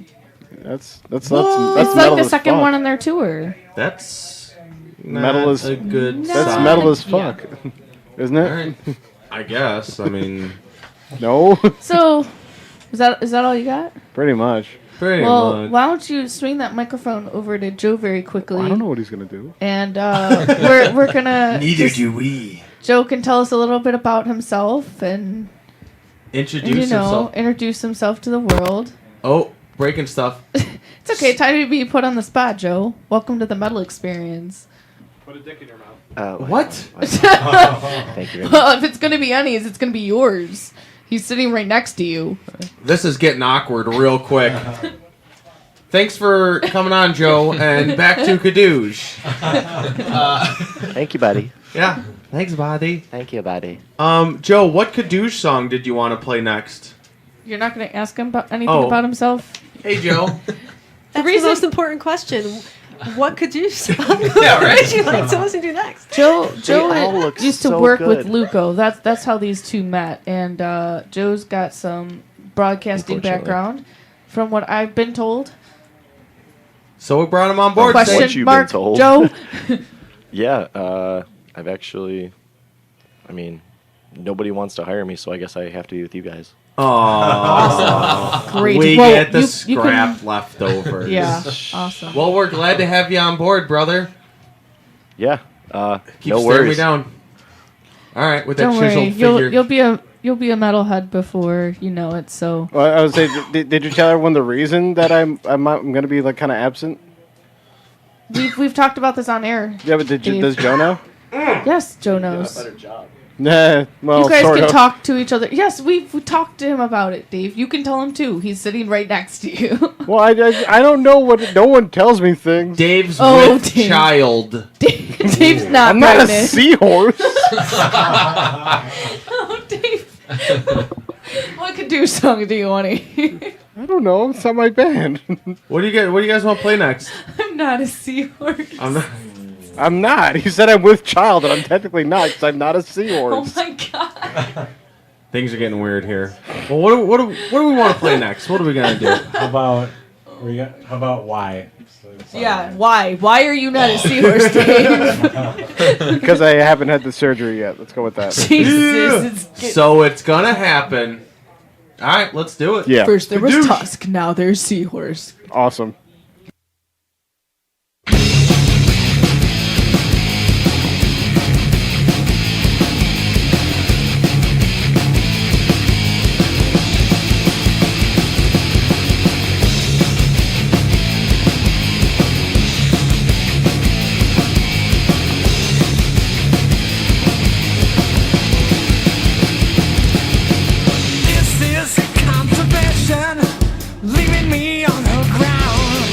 That's It's metal like the as second fuck. one on their tour. That's Metal as a good. That's sign. metal as fuck, isn't it? All right. I guess. I mean, no. So, is that all you got? Pretty much. pretty Well, much. why don't you swing that microphone over to Joe very quickly? I don't know what he's gonna do. And we're gonna. Neither do we. Joe can tell us a little bit about himself and Introduce himself. introduce himself to the world. Oh, breaking stuff. It's okay. Time to be put on the spot, Joe. Welcome to the metal experience. Put a dick in your mouth. What? Thank you. Well, if it's gonna be Annie's, it's gonna be yours. He's sitting right next to you. This is getting awkward real quick. Thanks for coming on, Joe, and back to Kadooge. Thank you, buddy. Yeah, thanks, buddy. Thank you, buddy. Joe, what Kadooge song did you want to play next? You're not gonna ask him about anything Oh. about himself. Hey, Joe. That's the most important question. What could you song? Yeah, right? What would you like to listen to next? Joe all look used to so work good. with Luco. That's how these two met. And Joe's got some broadcasting Unfortunately. background, from what I've been told. So we brought him on board. What Question you've mark, been told. Joe. Yeah, I've actually, I mean, nobody wants to hire me, so I guess I have to be with you guys. Aww. Great. We Well, get the you can- scrap left over. Yeah, awesome. Well, we're glad to have you on board, brother. Yeah, Keep no staring me worries. down. All right, with that Don't worry, chiseled figure. you'll be a metalhead before you know it. So Well, I would say, did you tell everyone the reason that I'm gonna be like kind of absent? we've talked about this on air. Yeah, but Dave. does Joe know? Yes, Joe knows. Nah. Well, You guys sort can of. talk to each other. Yes, we talked to him about it, Dave. You can tell him too. He's sitting right next to you. Well, I don't know what. No one tells me things. Dave's Oh, with Dave. child. Dave's not I'm not a pregnant. seahorse. Oh, Dave. What Kadooge song do you want to hear? I don't know. It's not my band. What do you guys want to play next? I'm not a seahorse. I'm not. I'm not. He said I'm with child, and I'm technically not because I'm not a Oh seahorse. my god. Things are getting weird here. Well, what do we want to play next? What are we gonna do? How about why? Yeah, why? Why are you not a seahorse, Dave? Because I haven't had the surgery yet. Let's go with that. Jesus. So it's gonna happen. All right, let's do it. Yeah. First there was Kadooge. Tusk, now there's Seahorse. Awesome. This is conservation, leaving me on the ground.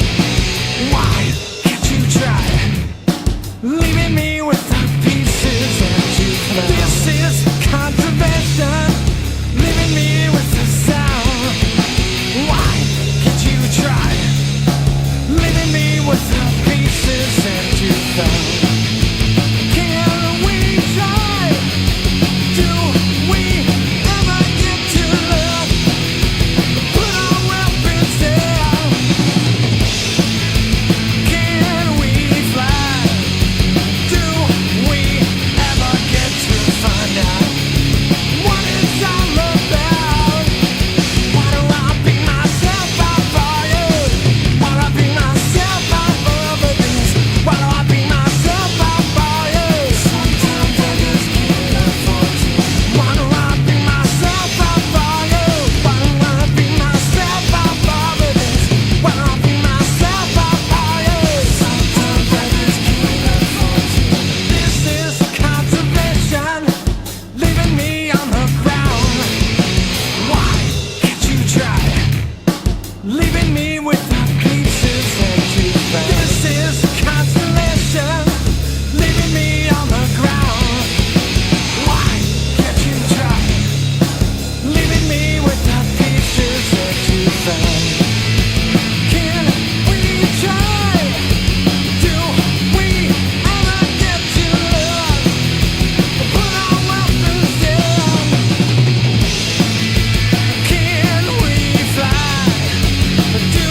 leaving me with the pieces that you found. This is a constellation, leaving me on the ground. Why can't you try, leaving me with the pieces that you found? Can we try? Do we ever get to love? Put our weapons down. Can we fly? Do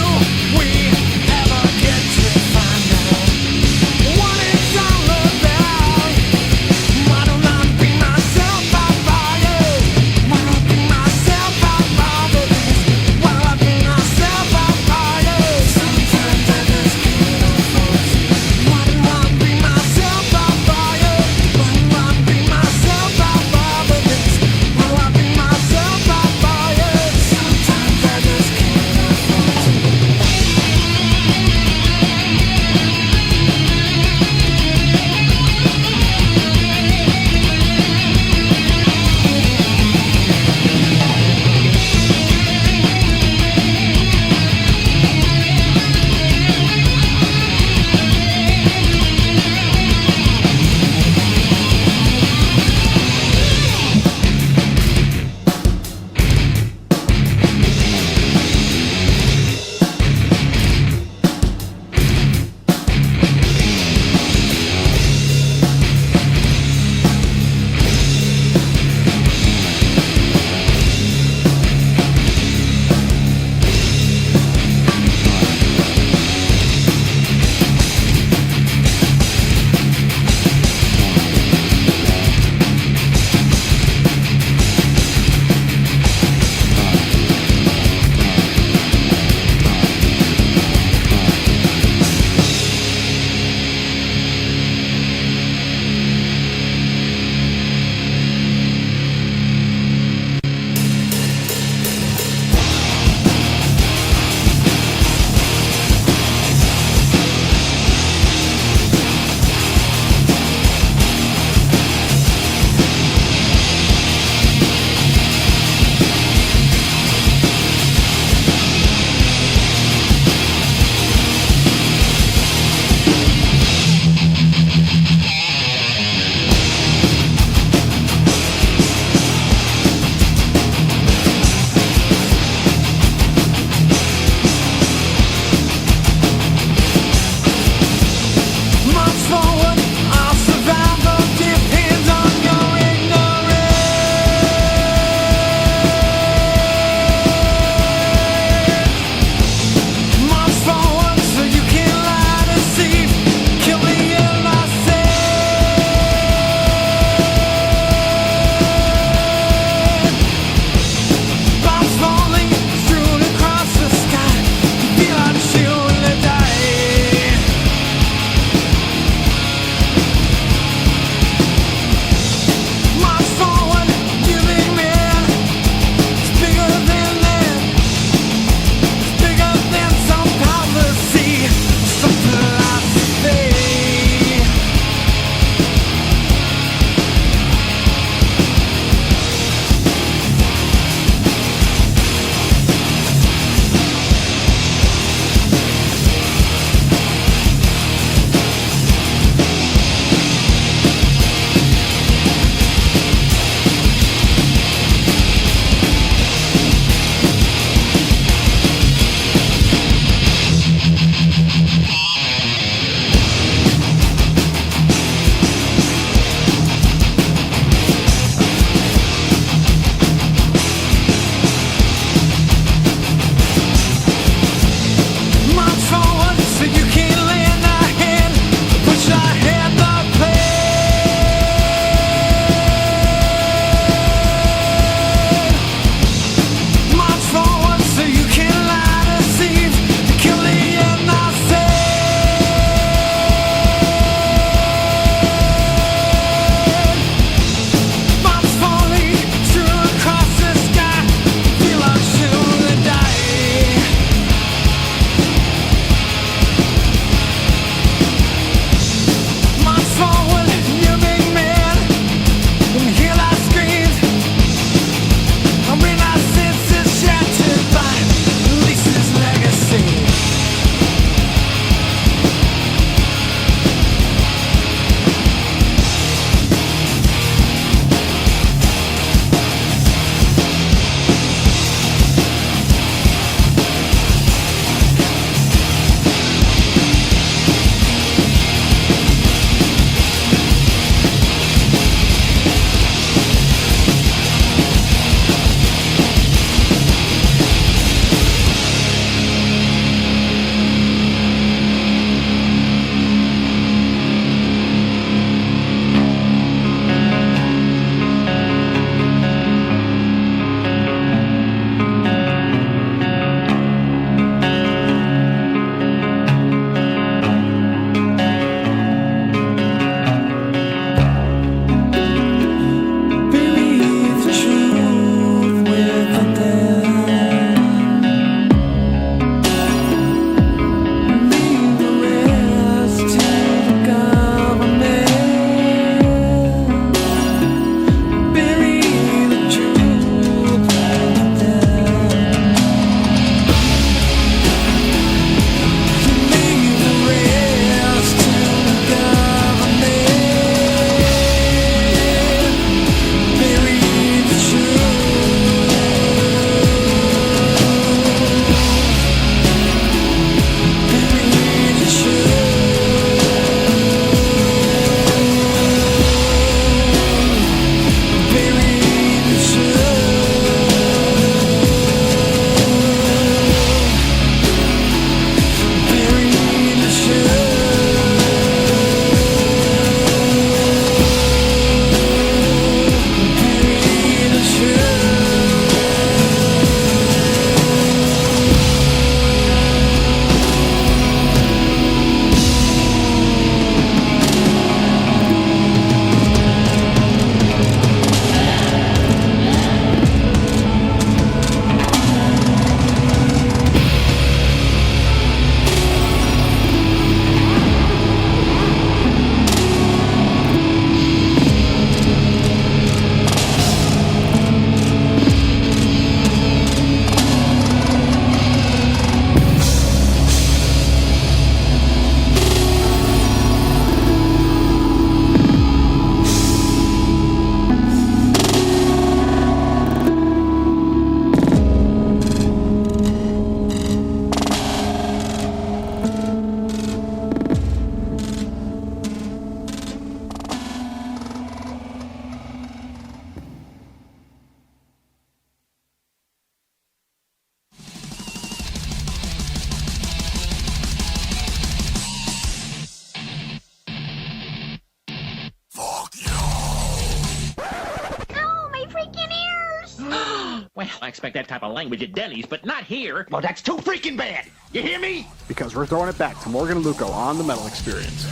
I expect that type of language at Denny's, but not here. Well, that's too freaking bad. You hear me? Because we're throwing it back to Morgan and Luco on the Metal Experience.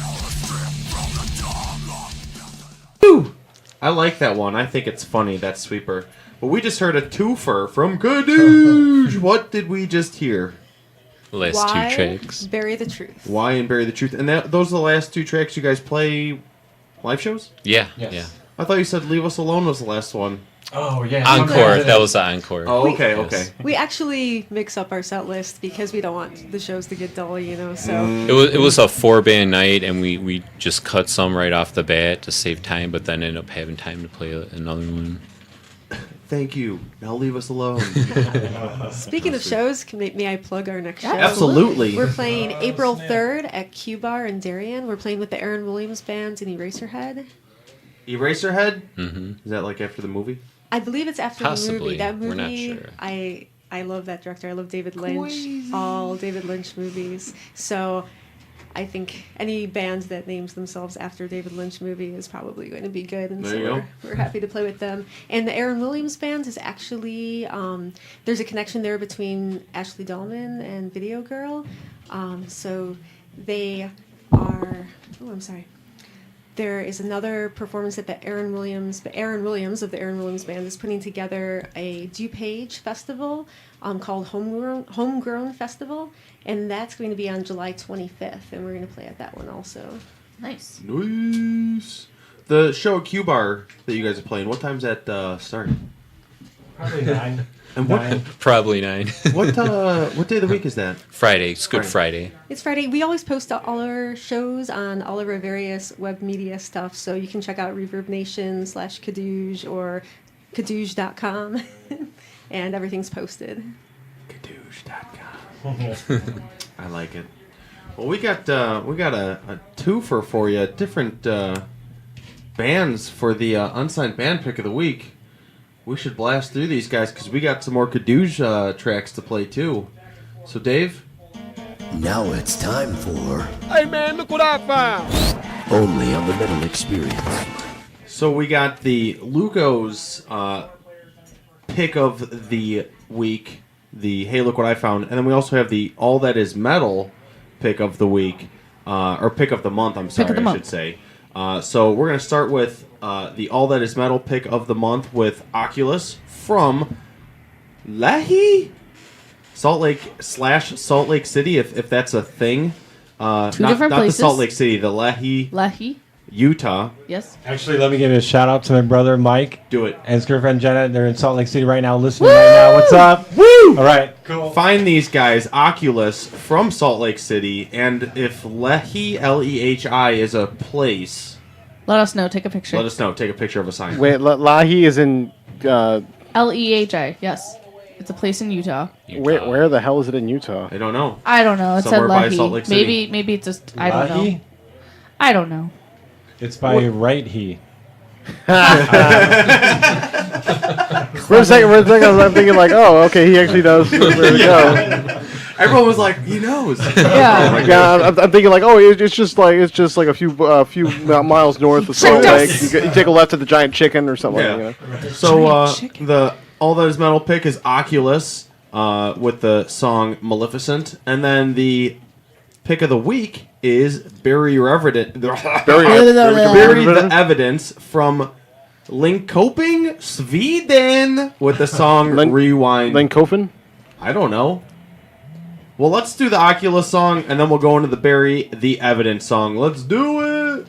Woo! I like that one. I think it's funny, that sweeper. But we just heard a twofer from Kadooge. What did we just hear? Last Why? two tracks. Bury the Truth. Why and Bury the Truth. And those are the last two tracks you guys play live shows? Yeah, Yes. yeah. I thought you said Leave Us Alone was the last one. Oh, yeah. Encore. That was the encore. Oh, okay, Yes. okay. We actually mix up our set list because we don't want the shows to get dull, you know. So It was a 4-band night, and we just cut some right off the bat to save time, but then ended up having time to play another one. Thank you. Now leave us alone. speaking of shows, may I plug our next show? Absolutely. We're playing April 3rd at Q Bar in Darien. We're playing with the Aaron Williams Band and Eraserhead. Eraserhead? Mm-hmm. Is that like after the movie? I believe it's after the movie. Possibly. That movie, We're not sure. I love that director. I love David Lynch. All David Lynch movies. So I think any band that names themselves after a David Lynch movie is probably going to be good. And There so you go. we're happy to play with them. And the Aaron Williams Band is actually, there's a connection there between Ashley Dahlman and Video Girl. So they are, there is another performance that the Aaron Williams of the Aaron Williams Band is putting together a DuPage festival called Homegrown Festival, and that's going to be on July 25th, and we're going to play at that one also. Nice. Nice. The show at Q Bar that you guys are playing, what time's that starting? Probably 9. And what? 9. Probably 9. What day of the week is that? Friday. It's Good Friday. It's Friday. We always post all our shows on all of our various web media stuff, so you can check out Reverb Nation /Kadooge or Kadooge.com, and everything's posted. Kadooge.com. I like it. Well, we got a twofer for you. Different bands for the unsigned band pick of the week. We should blast through these guys because we got some more Kadooge tracks to play too. So, Dave? Now it's time for Hey man, look what I found! Only on the Metal Experience. So we got the Luco's pick of the week, the Hey Look What I Found, and then we also have the All That Is Metal pick of the week, or pick of the month, I should say. So we're going to start with the All That Is Metal pick of the month with Oculus from Lehi? Salt Lake City, if that's a thing. Two different not places. the Salt Lake City, the Lehi, Utah. Yes. Actually, let me give a shout out to my brother Mike. Do it. And his girlfriend Jenna. They're in Salt Lake City right now, listening right now. What's up? Woo! All right, cool. Find these guys, Oculus from Salt Lake City, and if Lehi, Lehi, is a place, Let us know. Take a picture. let us know. Take a picture of a sign. Wait, Lahi is in. Lehi. Yes. It's a place in Utah. Where the hell is it in Utah? I don't know. I don't know. It Somewhere said by Lehi. Salt Lake City. Maybe it's just I don't know. Lahi? I don't know. It's by Right He. For a second, I'm thinking like, oh, okay, he actually knows where to go. Everyone was like, he knows. Yeah. Yeah, I'm thinking like, oh, it's just like a few miles north of Salt Lake. You take a left at the Giant Chicken or something. Yeah. Like that, you know? So the All That Is Metal pick is Oculus with the song Maleficent, and then the pick of the week is Bury the Evidence from Linkoping, Sweden with the song Rewind. Linkofen? I don't know. Well, let's do the Oculus song, and then we'll go into the Bury the Evidence song. Let's do it!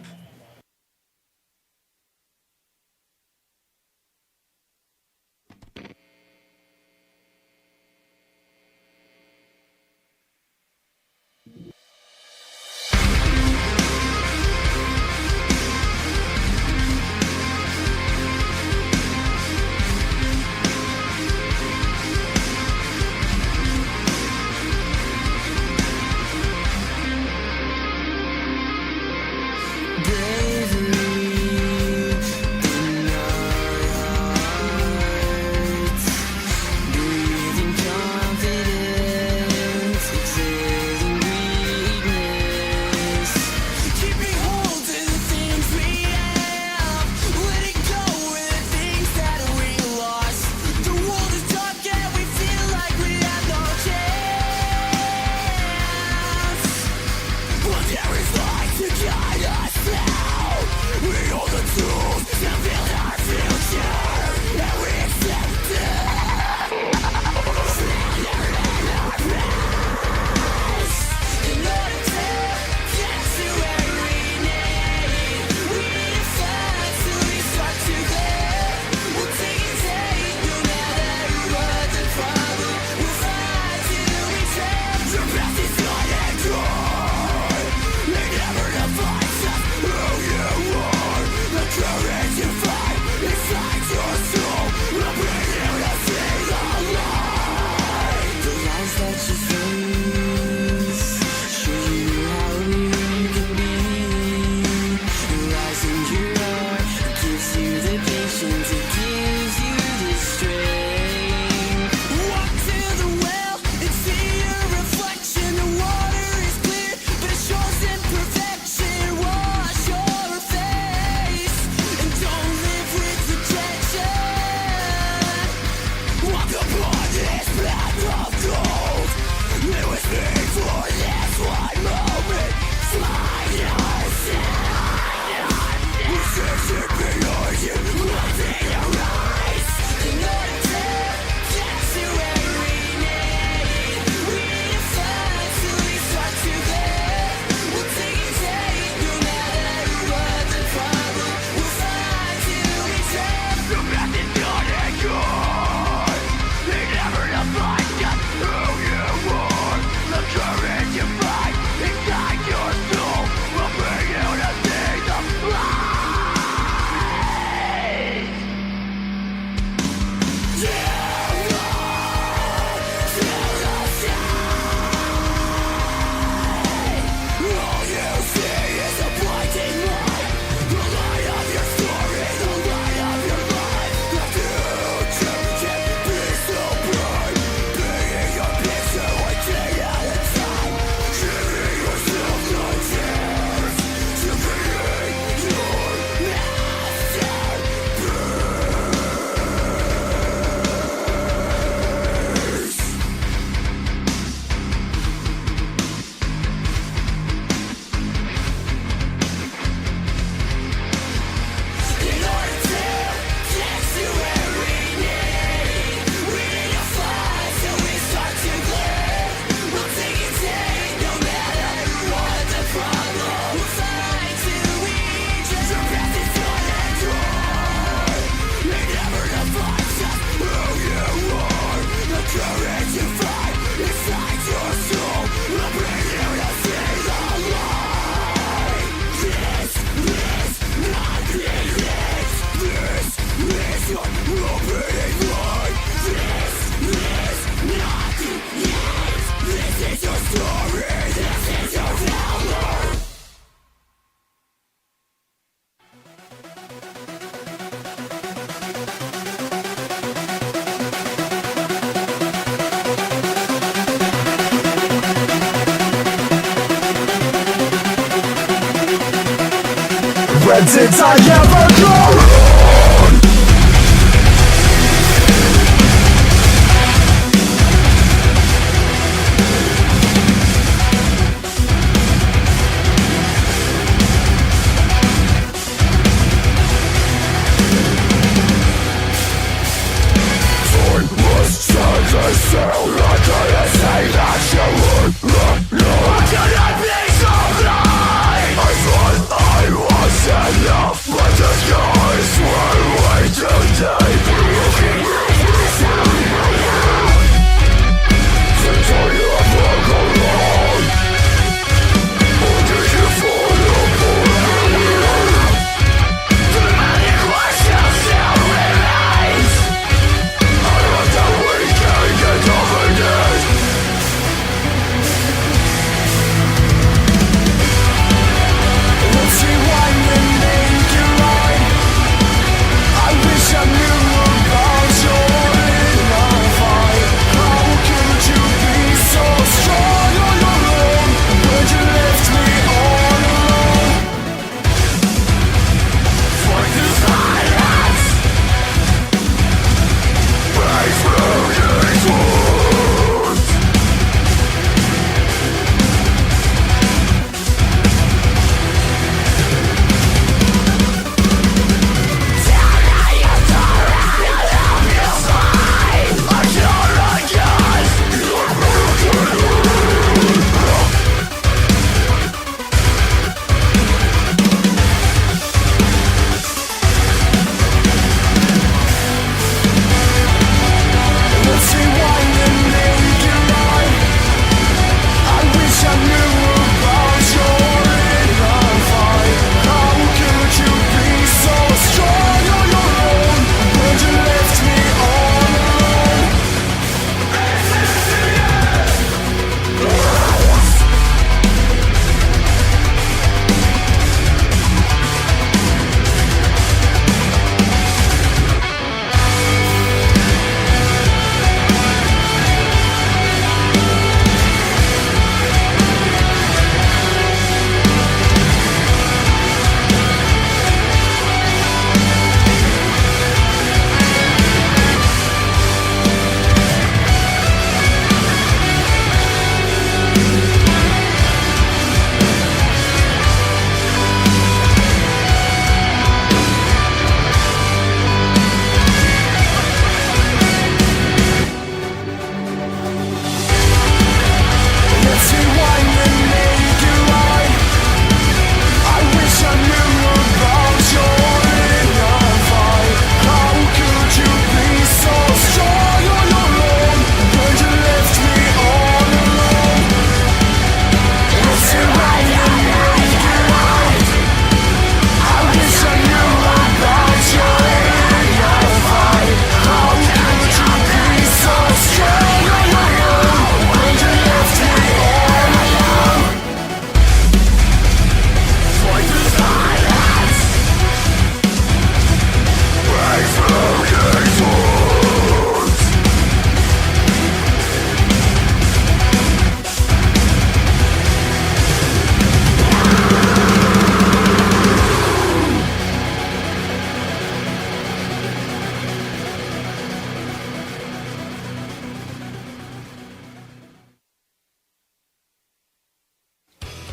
When did I ever go wrong?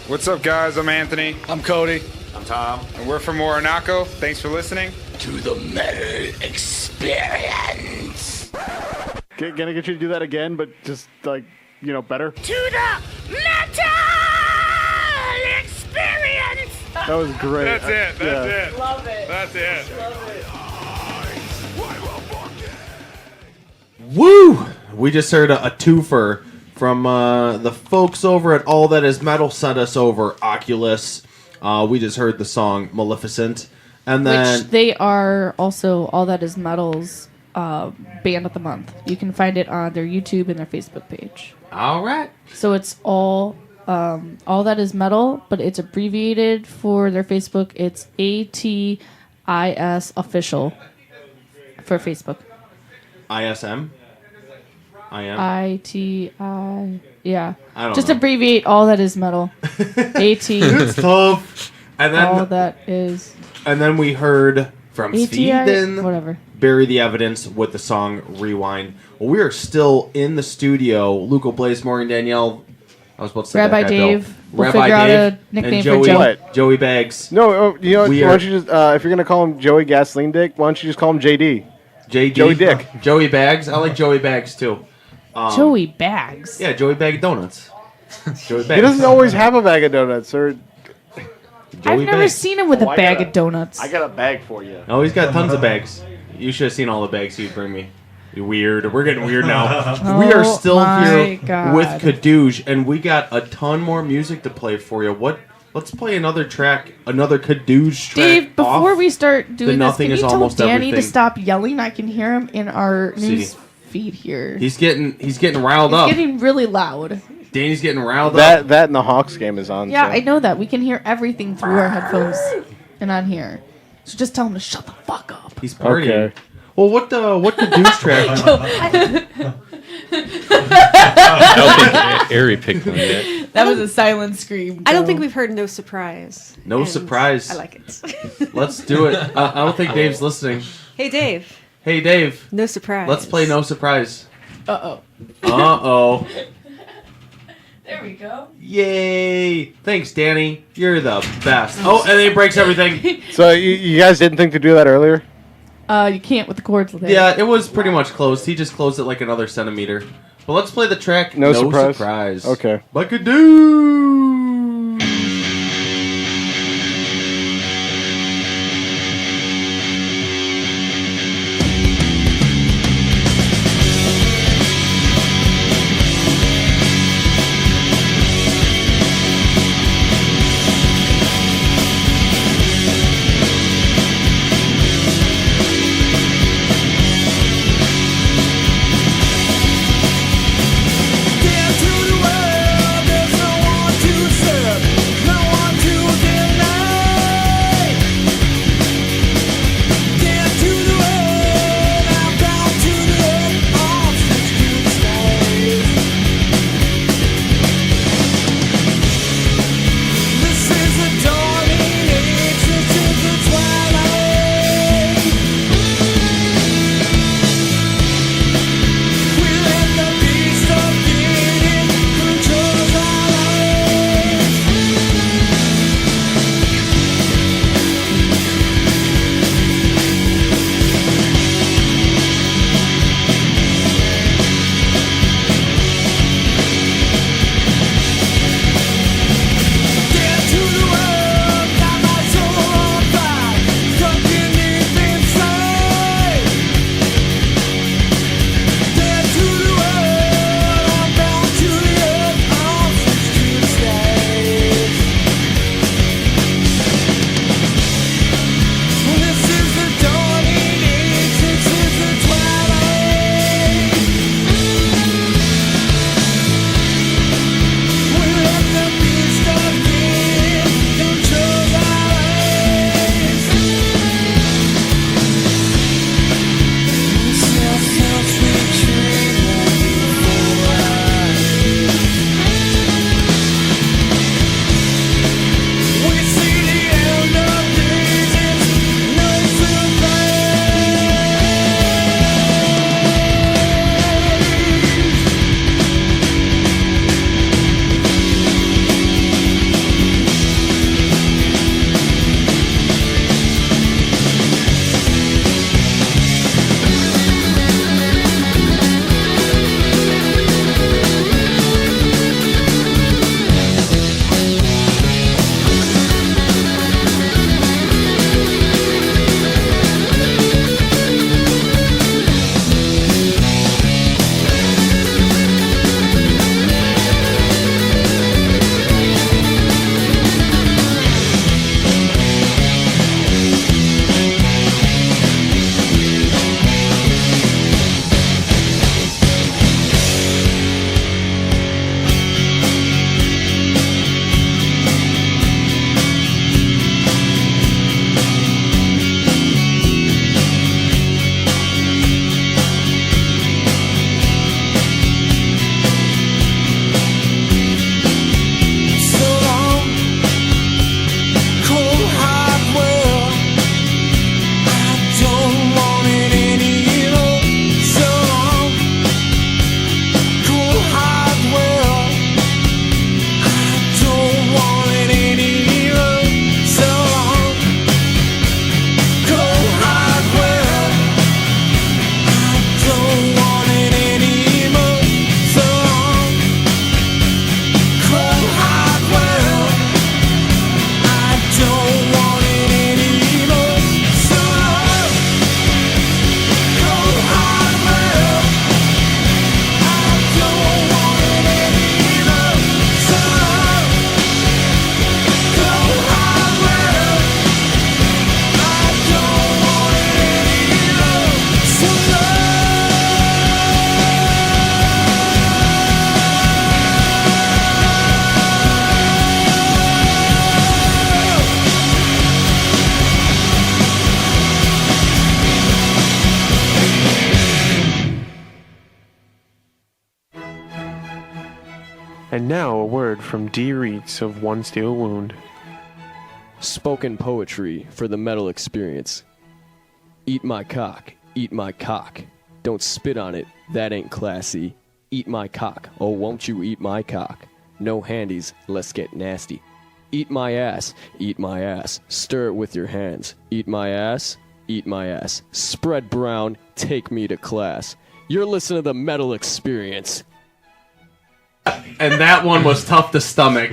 What's up, guys? I'm Anthony. I'm Cody. I'm Tom. And we're from Orinoco. Thanks for listening to the Metal Experience. Gonna get you to do that again, but just like, better. To the Metal Experience. That was great. That's it. That's it. Love it. That's it. Love it. Woo! We just heard a twofer from the folks over at All That Is Metal sent us over Oculus. We just heard the song Maleficent. And then which they are also All That Is Metal's Band of the Month. You can find it on their YouTube and their Facebook page. All right. So it's All That Is Metal, but it's abbreviated for their Facebook. It's ATIS Official for Facebook. ISM? IM? ITI. Yeah. I don't Just know. abbreviate All That Is Metal. AT. It's tough. And then All That Is And then we heard from ATI, Sweden, whatever. Bury the Evidence with the song Rewind. Well, we are still in the studio. Luco, Blaze, Morgan, Danielle. I was about to say Rabbi that, Bill. Dave. We'll Rabbi figure out Dave a nickname and for Joey, Joe. What? Joey Bags. No, you know, We why are- don't you just if you're gonna call him Joey Gasoline Dick, why don't you just call him JD? JD. Joey Dick. Joey Bags. I like Joey Bags too. Joey Bags. Yeah, Joey Bag of Donuts. Joey Bags. He doesn't always have a bag of donuts, or I've never Bags. seen him with a I bag got of donuts. I got a bag for you. Oh, he's got tons of bags. You should have seen all the bags he'd bring me. You weird. We're getting weird now. We are Oh still my here God. with Kadooge, and we got a ton more music to play for you. Let's play another track, another Kadooge track. Dave, before off we start doing this, Nothing can is you tell Almost Danny Everything. to stop yelling? I can hear him in our See. news feed here. He's getting riled He's up. getting really loud. Danny's getting riled up. that and the Hawks game is on. Yeah, so. I know that. We can hear everything through our headphones and on here. So just tell him to shut the fuck up. He's partying. Okay. Well, what Kadooge track? I don't think Ari picked one yet. That was a silent scream. I don't Joe. think we've heard No Surprise. No and Surprise. I like it. Let's do it. I don't think Dave's listening. Hey, Dave. Hey, Dave. No Surprise. Let's play No Surprise. Uh-oh. Uh-oh. There we go. Yay! Thanks, Danny. You're the best. Oh, and he breaks everything. So you guys didn't think to do that earlier? You can't with the cords. There. Yeah, it was pretty much closed. He just closed it like another centimeter. But let's play the track No Surprise? Okay. By Kadooge. Down to the world, there's no one to And now a word from D. Reitz of One Steel Wound. Spoken poetry for the metal experience. Eat my cock, eat my cock. Don't spit on it, that ain't classy. Eat my cock, oh won't you eat my cock. No handies, let's get nasty. Eat my ass, stir it with your hands. Eat my ass, spread brown, take me to class. You're listening to the metal experience. And that one was tough to stomach.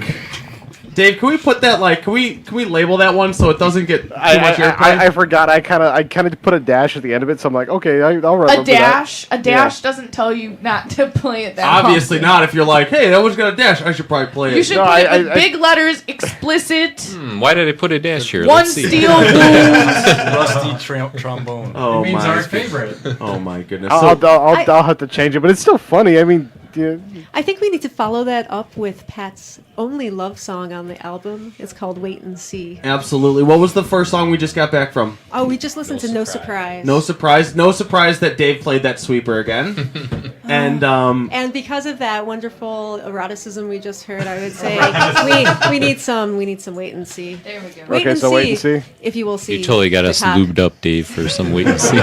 Dave, can we put that can we label that one so it doesn't get too much airplay? I forgot. I kind of put a dash at the end of it, so I'm like, okay, I'll remember A dash that. doesn't tell you not to play it that Obviously often. not. If you're like, hey, that one's got a dash, I should probably play it. You should put it with big letters, explicit. Why did I put a dash here? One Let's see. steel wound. Rusty trombone. Oh, It means my our favorite. Oh my goodness. I'll have to change it, but it's still funny. I mean, yeah. I think we need to follow that up with Pat's only love song on the album. It's called Wait and See. Absolutely. What was the first song we just got back from? Oh, we just listened to No Surprise. No surprise. No surprise that Dave played that sweeper again. And because of that wonderful eroticism we just heard, I would say we need some Wait and See. There we go. Okay, so Wait and See. If you will see. You totally got the us cock. lubed up, Dave, for some wait and see.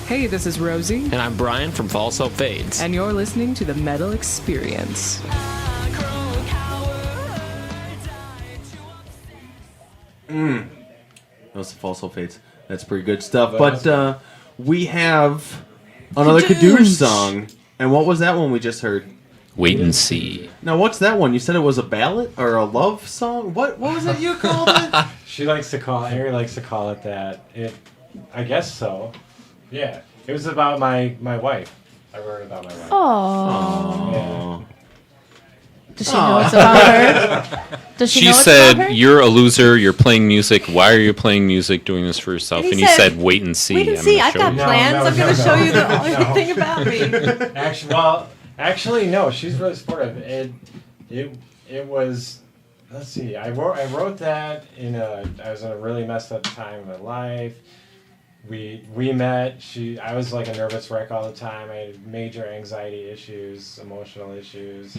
Hey, this is Rosie. And I'm Brian from False Hope Fades. And you're listening to The Metal Experience. That was the False Hope Fates. That's pretty good stuff. But we have another Kadooge song. And what was that one we just heard? Wait and See. Now, what's that one? You said it was a ballad or a love song? What was it you called it? She likes to call. Harry likes to call it that. I guess so. Yeah, it was about my wife. I wrote it about my wife. Aww. Yeah. Does she know it's about her? Does she She know it's said, about her? "You're a loser. You're playing music. Why are you playing music, doing this for yourself?" And And he you said, said, "Wait and see." Wait and I'm see. gonna I've show got you." plans. I'm going to show you the only No. thing about me. Actually, no. She's really supportive. It was. Let's see. I wrote that I was in a really messed up time in my life. we met. I was like a nervous wreck all the time. I had major anxiety issues, emotional issues.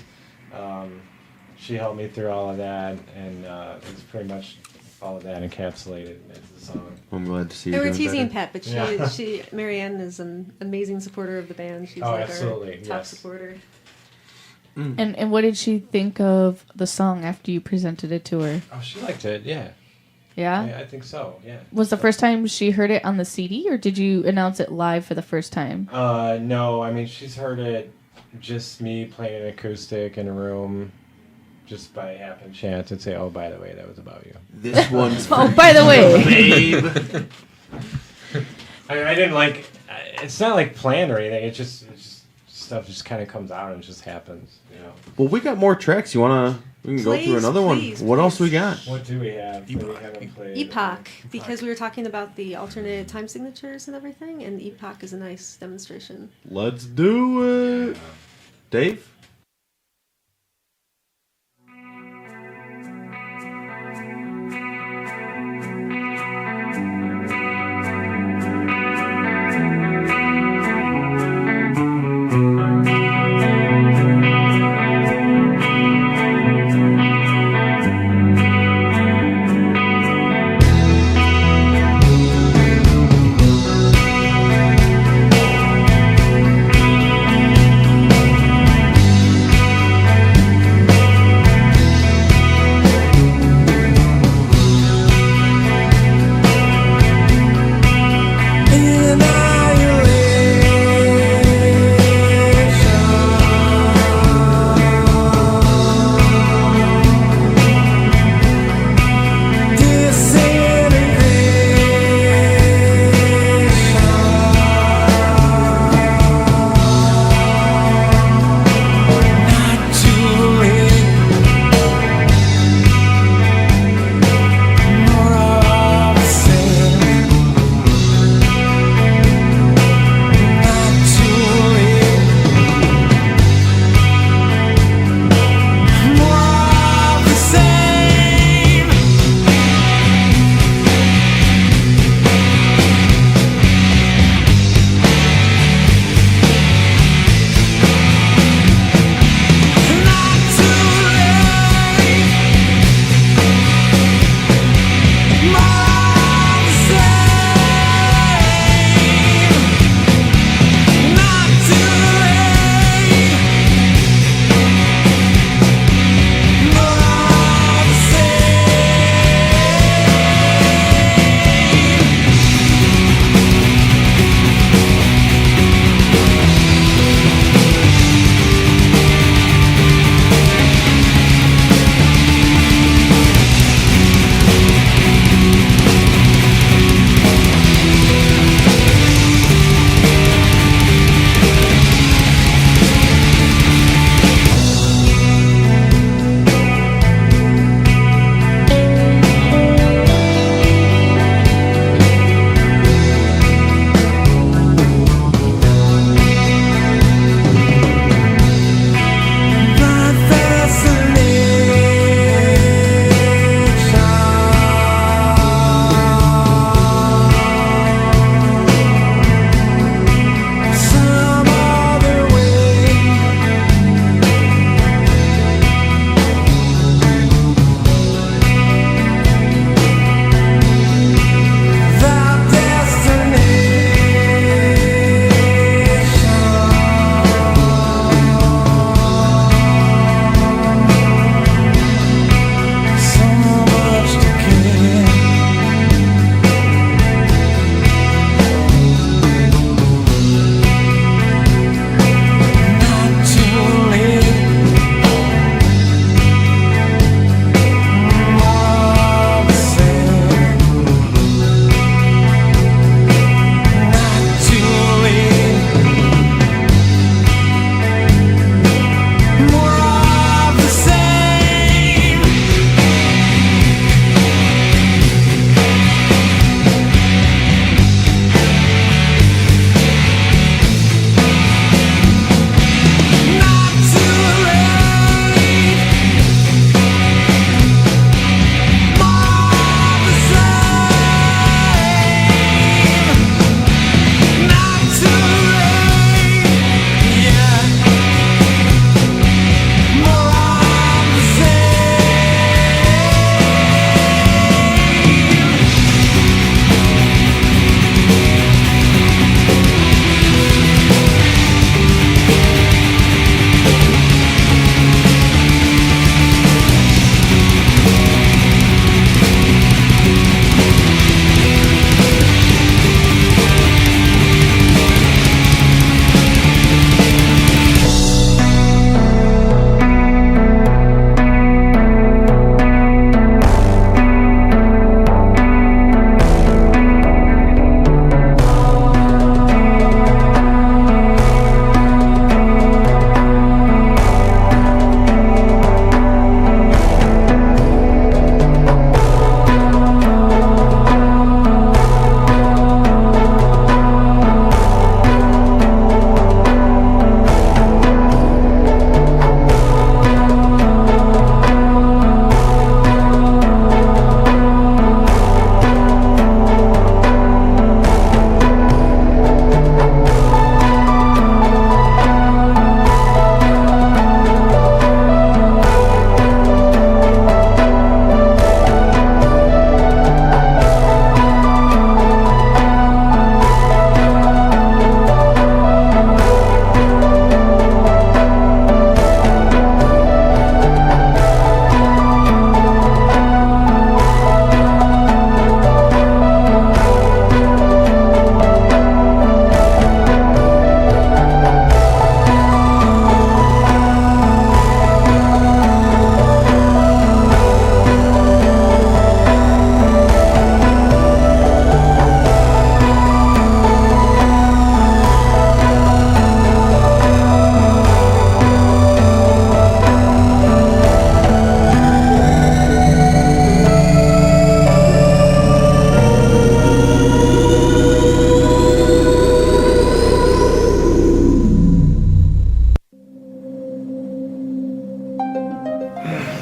She helped me through all of that, and it's pretty much all of that encapsulated into the song. I'm glad to see you. They were doing teasing better. Pat, but Marianne is an amazing supporter of the band. She's like absolutely, our top yes. supporter. And what did she think of the song after you presented it to her? Oh, she liked it. Yeah. Yeah? I think so. Yeah. Was the first time she heard it on the CD, or did you announce it live for the first time? No, I mean she's heard it just me playing an acoustic in a room, just by happen chance, and say, "Oh, by the way, that was about you." This one's oh, by the way, babe. I didn't like. It's not like planned or anything. It's just stuff just kind of comes out and just happens, you know. Well, we got more tracks. We can go through another one. What else we got? What do we have? that we haven't played? Epoch, because we were talking about the alternate time signatures and everything, and Epoch is a nice demonstration. Let's do it. Dave? Epoch.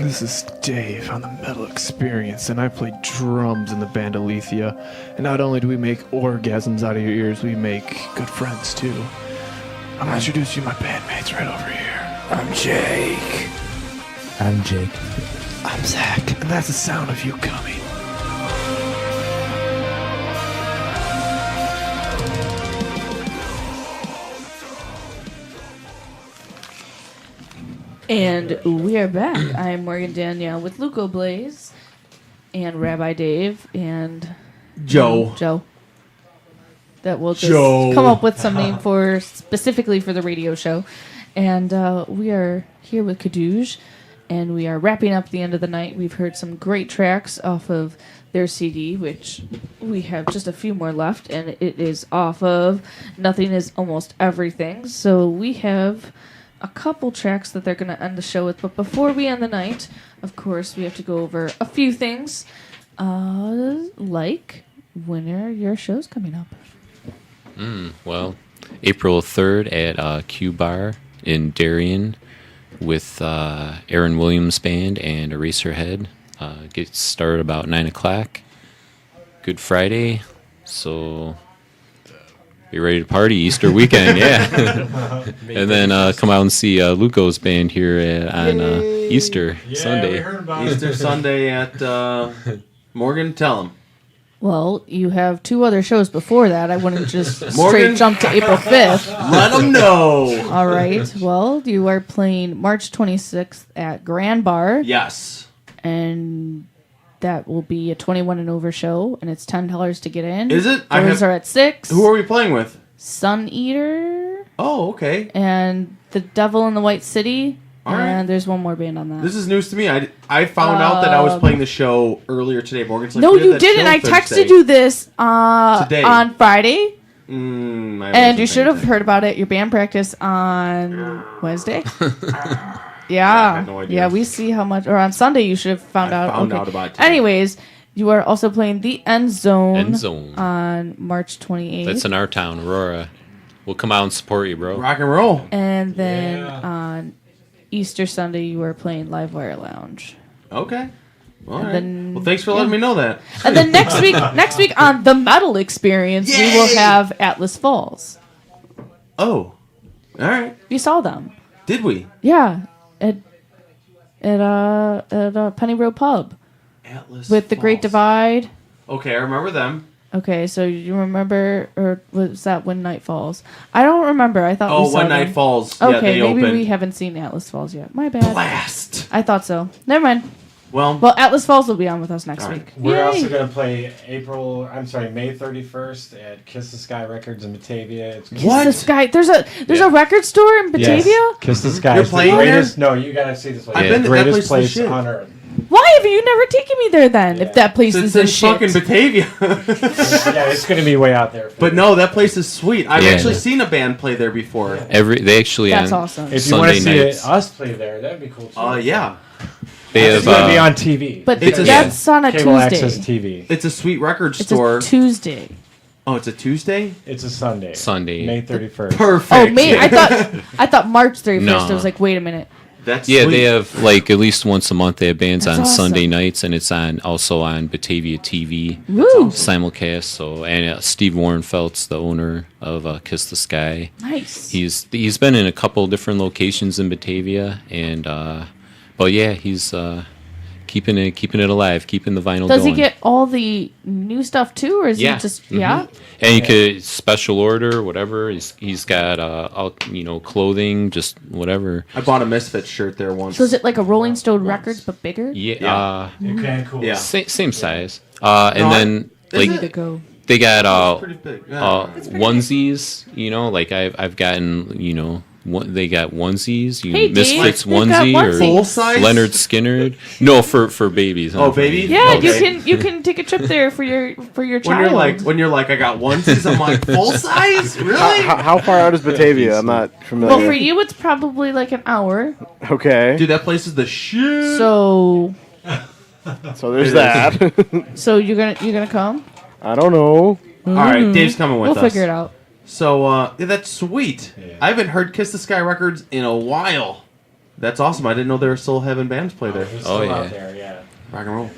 This is Dave on the Metal Experience, and I play drums in the band Alethea. And not only do we make orgasms out of your ears, we make good friends too. I'm gonna introduce you to my bandmates right over here. I'm Jake. I'm Jake. I'm Zach. And that's the sound of you coming. And we are back. I am Morgan Danielle with Luco Blaze and Rabbi Dave and Joe. That will just Joe. come up with some name for specifically for the radio show. And we are here with Kadooge, and we are wrapping up the end of the night. We've heard some great tracks off of their CD, which we have just a few more left, and it is off of Nothing Is Almost Everything. So we have a couple tracks that they're going to end the show with. But before we end the night, of course, we have to go over a few things, like when are your shows coming up? Well, April 3rd at Q Bar in Darien with Aaron Williams Band and Eraserhead. Gets started about 9 o'clock. Good Friday, so be ready to party Easter weekend, yeah. And then come out and see Luco's band here on Easter Sunday. Easter Sunday at Morgan. Tell him. Well, you have 2 other shows before that. I wouldn't just Morgan? straight jump to April 5th. Let them know. All right. Well, you are playing March 26th at Grand Bar. Yes. And that will be a 21 and over show, and it's $10 to get in. Is it? Doors are at 6. Who are we playing with? Sun Eater. Oh, okay. And The Devil in the White City. All right. And there's one more band on that. This is news to me. I found out that I was playing the show earlier today. Morgan's like, No, "We had you that didn't. show I Thursday." texted you this Today. on Friday. I And wasn't you should have paying heard about it at your band practice on Wednesday. I Yeah. had no idea. Yeah, we see how much. Or on Sunday, you should have found out. found out about it today. Anyways, you are also playing The End Zone. End Zone. On March 28th. That's in our town, Aurora. We'll come out and support you, bro. Rock and roll. And then on Easter Sunday, you are playing Livewire Lounge. Okay. All And right. then- Well, thanks for letting me know that. And then next week on The Metal Experience, we will have Atlas Falls. Oh. All right. You saw them. Did we? Yeah. At Penny Road Pub. Atlas With The Great Falls. Divide. Okay, I remember them. Okay, so you remember, or was that When Night Falls? I don't remember. I thought. Oh, we saw When them. Night Falls. Yeah, Okay, they maybe opened. we haven't seen Atlas Falls yet. My bad. Blast. I thought so. Never mind. Well, Atlas Falls will be on with us next week. We're Yay. also going to play May 31st at Kiss the Sky Records in Batavia. It's Kiss the Sky. There's a record store in Batavia. Yes. Kiss the Sky. You're is the playing greatest. No, you got to see this place. I've been to that greatest place, the place shit. on earth. Why have you never taken me there then? If that place It's is in the shit. fucking Batavia. Yeah, it's going to be way out there. But no, that place is sweet. I've Yeah. actually seen a band play there before. They actually That's on awesome. If you want to Sunday see nights. us play there, that'd be cool too. Yeah. They It's have going to be on TV. But It's a- that's on a Cable Tuesday. access TV. It's a sweet record It's store. a Tuesday. Oh, it's a Tuesday? It's a Sunday. Sunday. May 31st. Perfect. Oh, May. I thought March 31st. No. I was like, wait a minute. That's Yeah, sweet. they have like at least once a month they have bands That's on awesome. Sunday nights, and it's also on Batavia TV Woo. simulcast. So and Steve Warrenfeld's the owner of Kiss the Sky. Nice. He's been in a couple different locations in Batavia, and but yeah, he's keeping it alive, keeping the vinyl Does going. he get all the new stuff too, or is Yeah. he just Mhm. yeah? And you could special order whatever. He's got all, clothing, just whatever. I bought a Misfits shirt there once. So is it like a Rolling Stone Records but bigger? Yeah. Okay, cool. Yeah. Same size. And then Need to like go. they got pretty big. Yeah. onesies. Like I've gotten they got onesies. Hey, Dave, Misfits they've got onesie or onesies. Full size? Leonard Skinner. No, for babies. Oh, baby? Yeah, Okay. you can take a trip there for your When child. you're like, I got onesies, I'm like, full size? Really? How far out is Batavia? I'm not familiar. Well, for you, it's probably like an hour. Okay. Dude, that place is the shit. So there's that. so you're gonna come? I don't know. All right, Dave's coming with We'll us. figure it out. So, yeah, that's sweet. I haven't heard Kiss the Sky Records in a while. That's awesome. I didn't know they were still having bands play there. It's Oh, still yeah. out there, yeah. Rock and roll.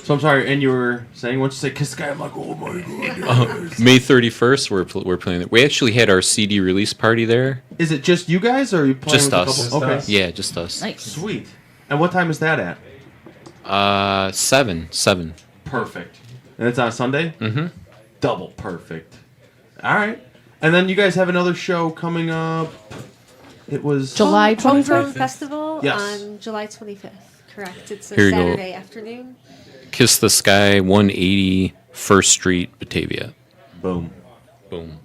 So I'm sorry, and you were saying once you say Kiss the Sky, I'm like, oh my god. May 31st, we're playing there. We actually had our CD release party there. Is it just you guys, or are you playing Just with us. a couple? Okay. Yeah, just us. Nice. Sweet. And what time is that at? 7. Perfect. And it's on a Sunday? Mm-hmm. Double perfect. All right. And then you guys have another show coming up. It was July Homegrown 25th. Festival Yes. on July 25th. Correct. It's a Here you go. Saturday afternoon. Kiss the Sky, 180 First Street, Batavia. Boom. Boom.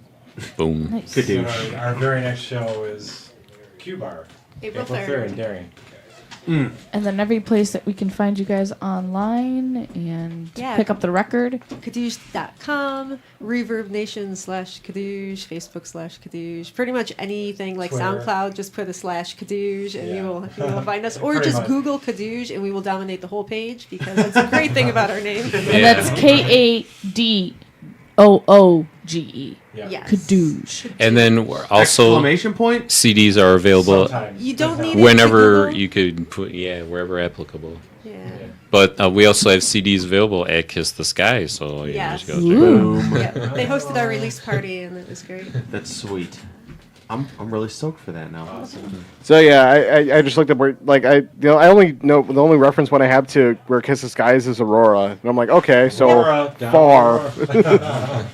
Boom. Nice. So our very next show is Q-Bar. April 3rd. in Darien. And then every place that we can find you guys online and Yeah. pick up the record. Kadooge.com, Reverb Nation /Kadooge, Facebook /Kadooge. Pretty much anything like Twitter. SoundCloud, just put a /Kadooge and Yeah. you will find us. Or Pretty just much. Google Kadooge and we will dominate the whole page because that's a great thing about our name. And that's Kadooge. Yeah. Yes. Kadooge. And then we're also Exclamation point? CDs are available Sometimes. You don't need it to whenever Google. you could put, wherever applicable. Yeah. But we also have CDs available at Kiss the Sky, so you Yes. just go check it out. Boom. Yeah. They hosted our release party and it was great. That's sweet. I'm really stoked for that now. So yeah, I just looked up where I only know the only reference one I have to where Kiss the Sky is Aurora, and I'm like, okay, so Aurora, down far. Aurora.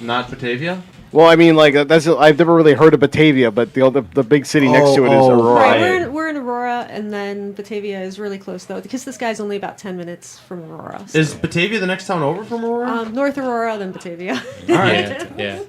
Not Batavia? Well, I mean, like I've never really heard of Batavia, but the big city next to it is Aurora. Right, we're in Aurora, and then Batavia is really close, though, because this guy's only about 10 minutes from Aurora. So. Is Batavia the next town over from Aurora? North Aurora, then Batavia. All right. Yeah.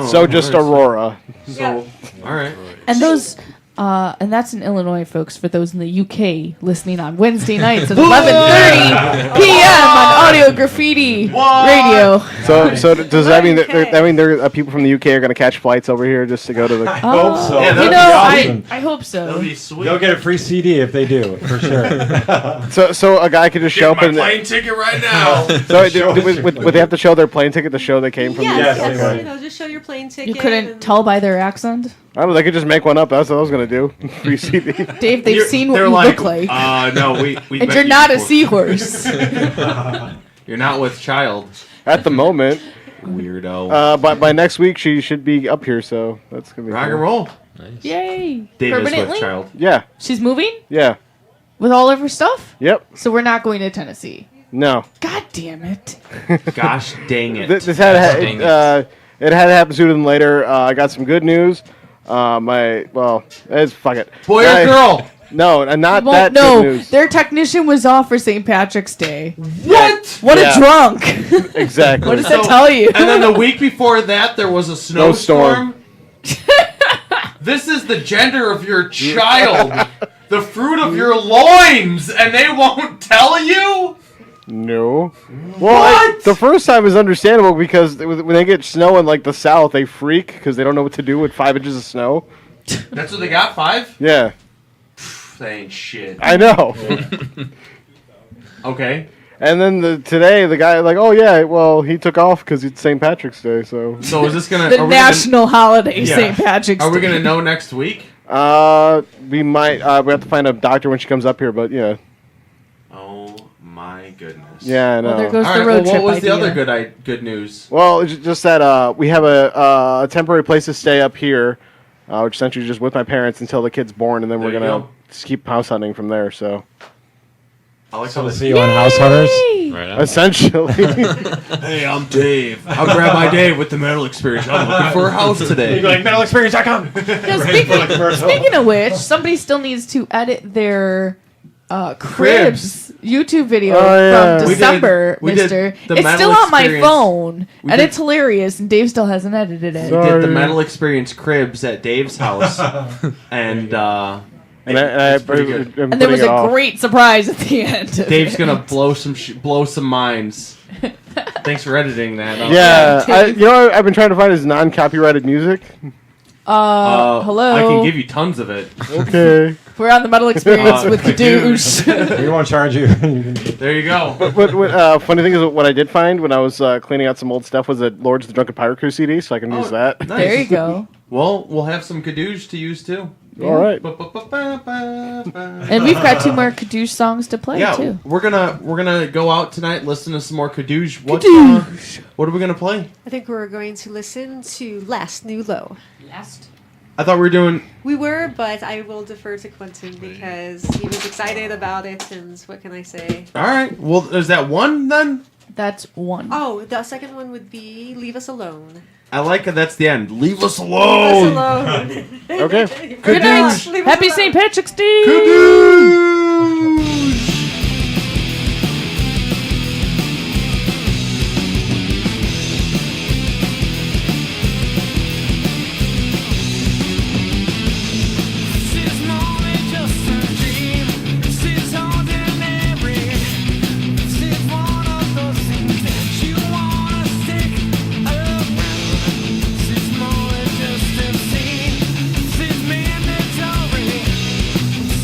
So just Aurora. So, all right. And those, and that's in Illinois, folks. For those in the UK listening on Wednesday nights at 11:30 p.m. on Audio Graffiti Radio. So does that mean that people from the UK are going to catch flights over here just to go to the? I hope so. Yeah, You that'd know, be awesome. I hope so. That'll be sweet. They'll get a free CD if they do, for sure. So a guy could just show up and plane ticket right now. so would they have to show their plane ticket to show they came from Yes, the UK? they would. you know, just show your plane ticket. You couldn't and- tell by their accent, I don't know. They could just make one up. That's what I was going to do. Free CD. Dave. They've seen what They're you like, look like, no, we and bet you're you not a before. seahorse. You're not with child. At the moment, Weirdo. by next week she should be up here. So that's gonna be Rock cool. and roll. Yay! Dave is Permanently? with child. Yeah, She's moving yeah, with all of her stuff. yep. So we're not going to Tennessee. No, God damn it! Gosh dang it. this had it had to happen sooner than later. I got some good news. It's fuck it. Boy or girl? No, and not You that won't know. good news. Their technician was off for St. Patrick's Day. What? What Yeah. a drunk! Exactly. What does that tell you? And then the week before that, there was a snowstorm. This is the gender of your child, the fruit of your loins, and they won't tell you? No. Well, the first time is understandable because when they get snow in like the South, they freak because they don't know what to do with 5 inches of snow. That's what they got, 5? Yeah, That ain't shit. I know. Okay. And then today, the guy like, oh yeah, well he took off because it's St. Patrick's Day, so. So is this gonna The are we national holiday, Yeah. St. Patrick's Are we Day. gonna know next week? We might. We have to find a doctor when she comes up here, but yeah. Oh my goodness. Yeah, I know. Well, there goes All the right, road well, trip what was the idea. other good news? Well, it's just that we have a temporary place to stay up here, which essentially just with my parents until the kid's born, and then we're There you gonna go. just keep house hunting from there. So I like So how we'll they see you on House Hunters. Right on. essentially, Hey, I'm Dave. I'll grab my Dave with the metal experience. I'm looking for a house today. metalexperience.com. No, speaking of which, somebody still needs to edit their Cribs YouTube video Oh, yeah. from We December, we did mister. the It's Metal still on my Experience. phone, We and did- it's hilarious, and Dave still hasn't edited it. We did Sorry. the metal experience cribs at Dave's house, and and it's pretty good. I'm And there was putting it a off. great surprise at the end. of Dave's it. gonna blow some minds. Thanks for editing that. Yeah, you know, I've been trying to find his non-copyrighted music. Hello. I can give you tons of it. Okay. We're on the Metal Experience with Kadooge. We won't charge you. There you go. What funny thing is, what I did find when I was cleaning out some old stuff was a Lords of the Drunken Pirate Crew CD, so I can use that. Nice. There you go. Well, we'll have some Kadooge to use too. All right. And we've got 2 more Kadooge songs to play Yeah, too. we're gonna go out tonight, listen to some more Kadooge. What are we gonna play? I think we're going to listen to Last New Low. I thought we were doing. We were, but I will defer to Quentin because he was excited about it, and what can I say? All right. Well, is that one then? That's one. Oh, the second one would be Leave Us Alone. I like it. That's the end. Leave us alone. Leave us alone. Okay. Good night. Leave us Happy alone. St. Patrick's Day. Kadooge.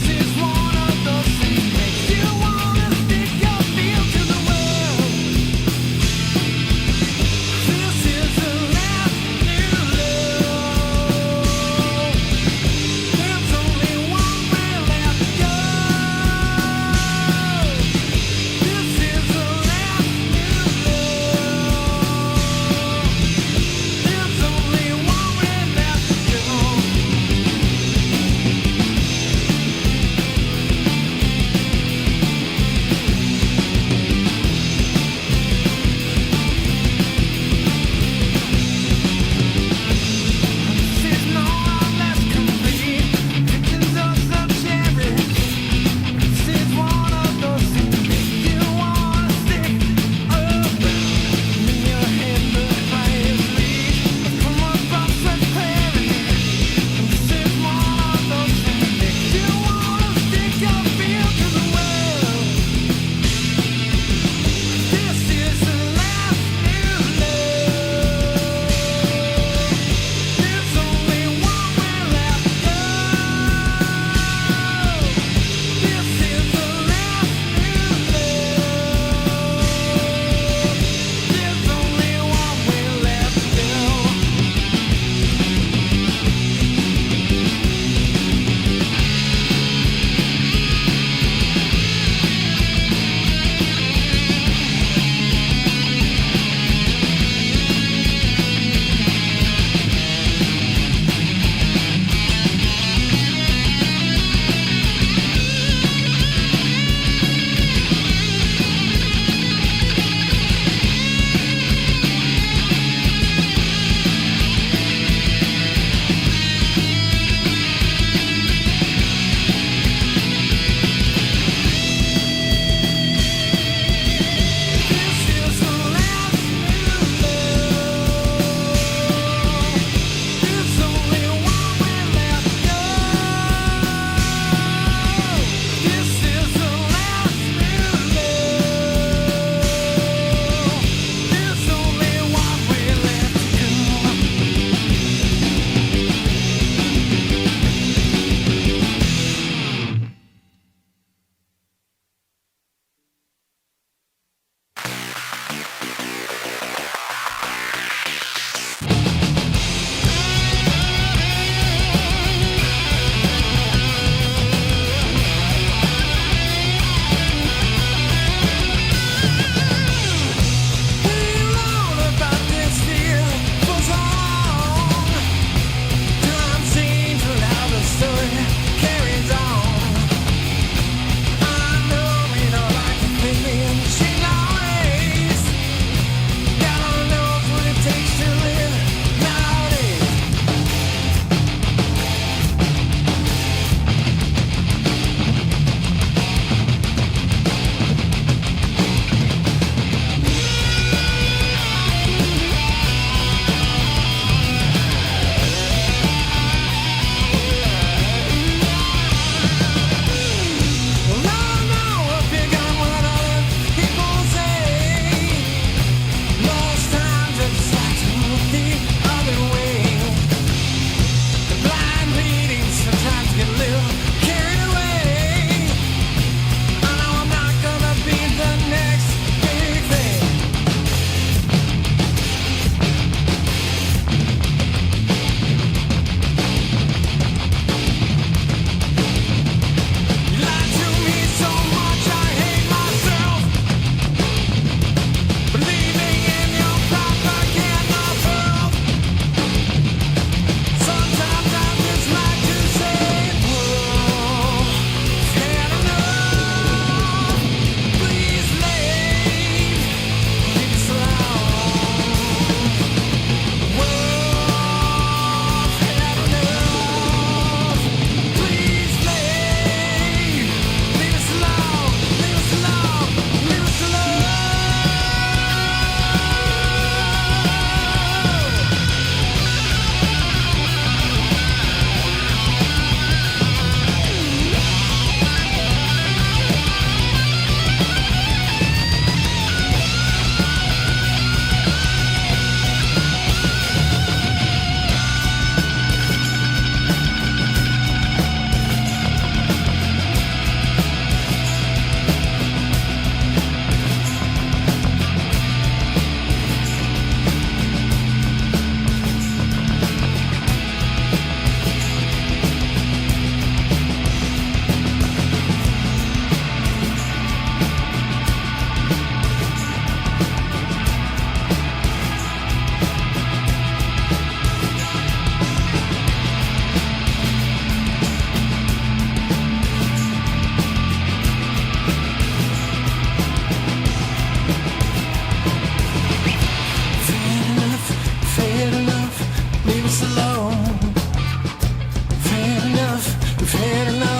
This We've had enough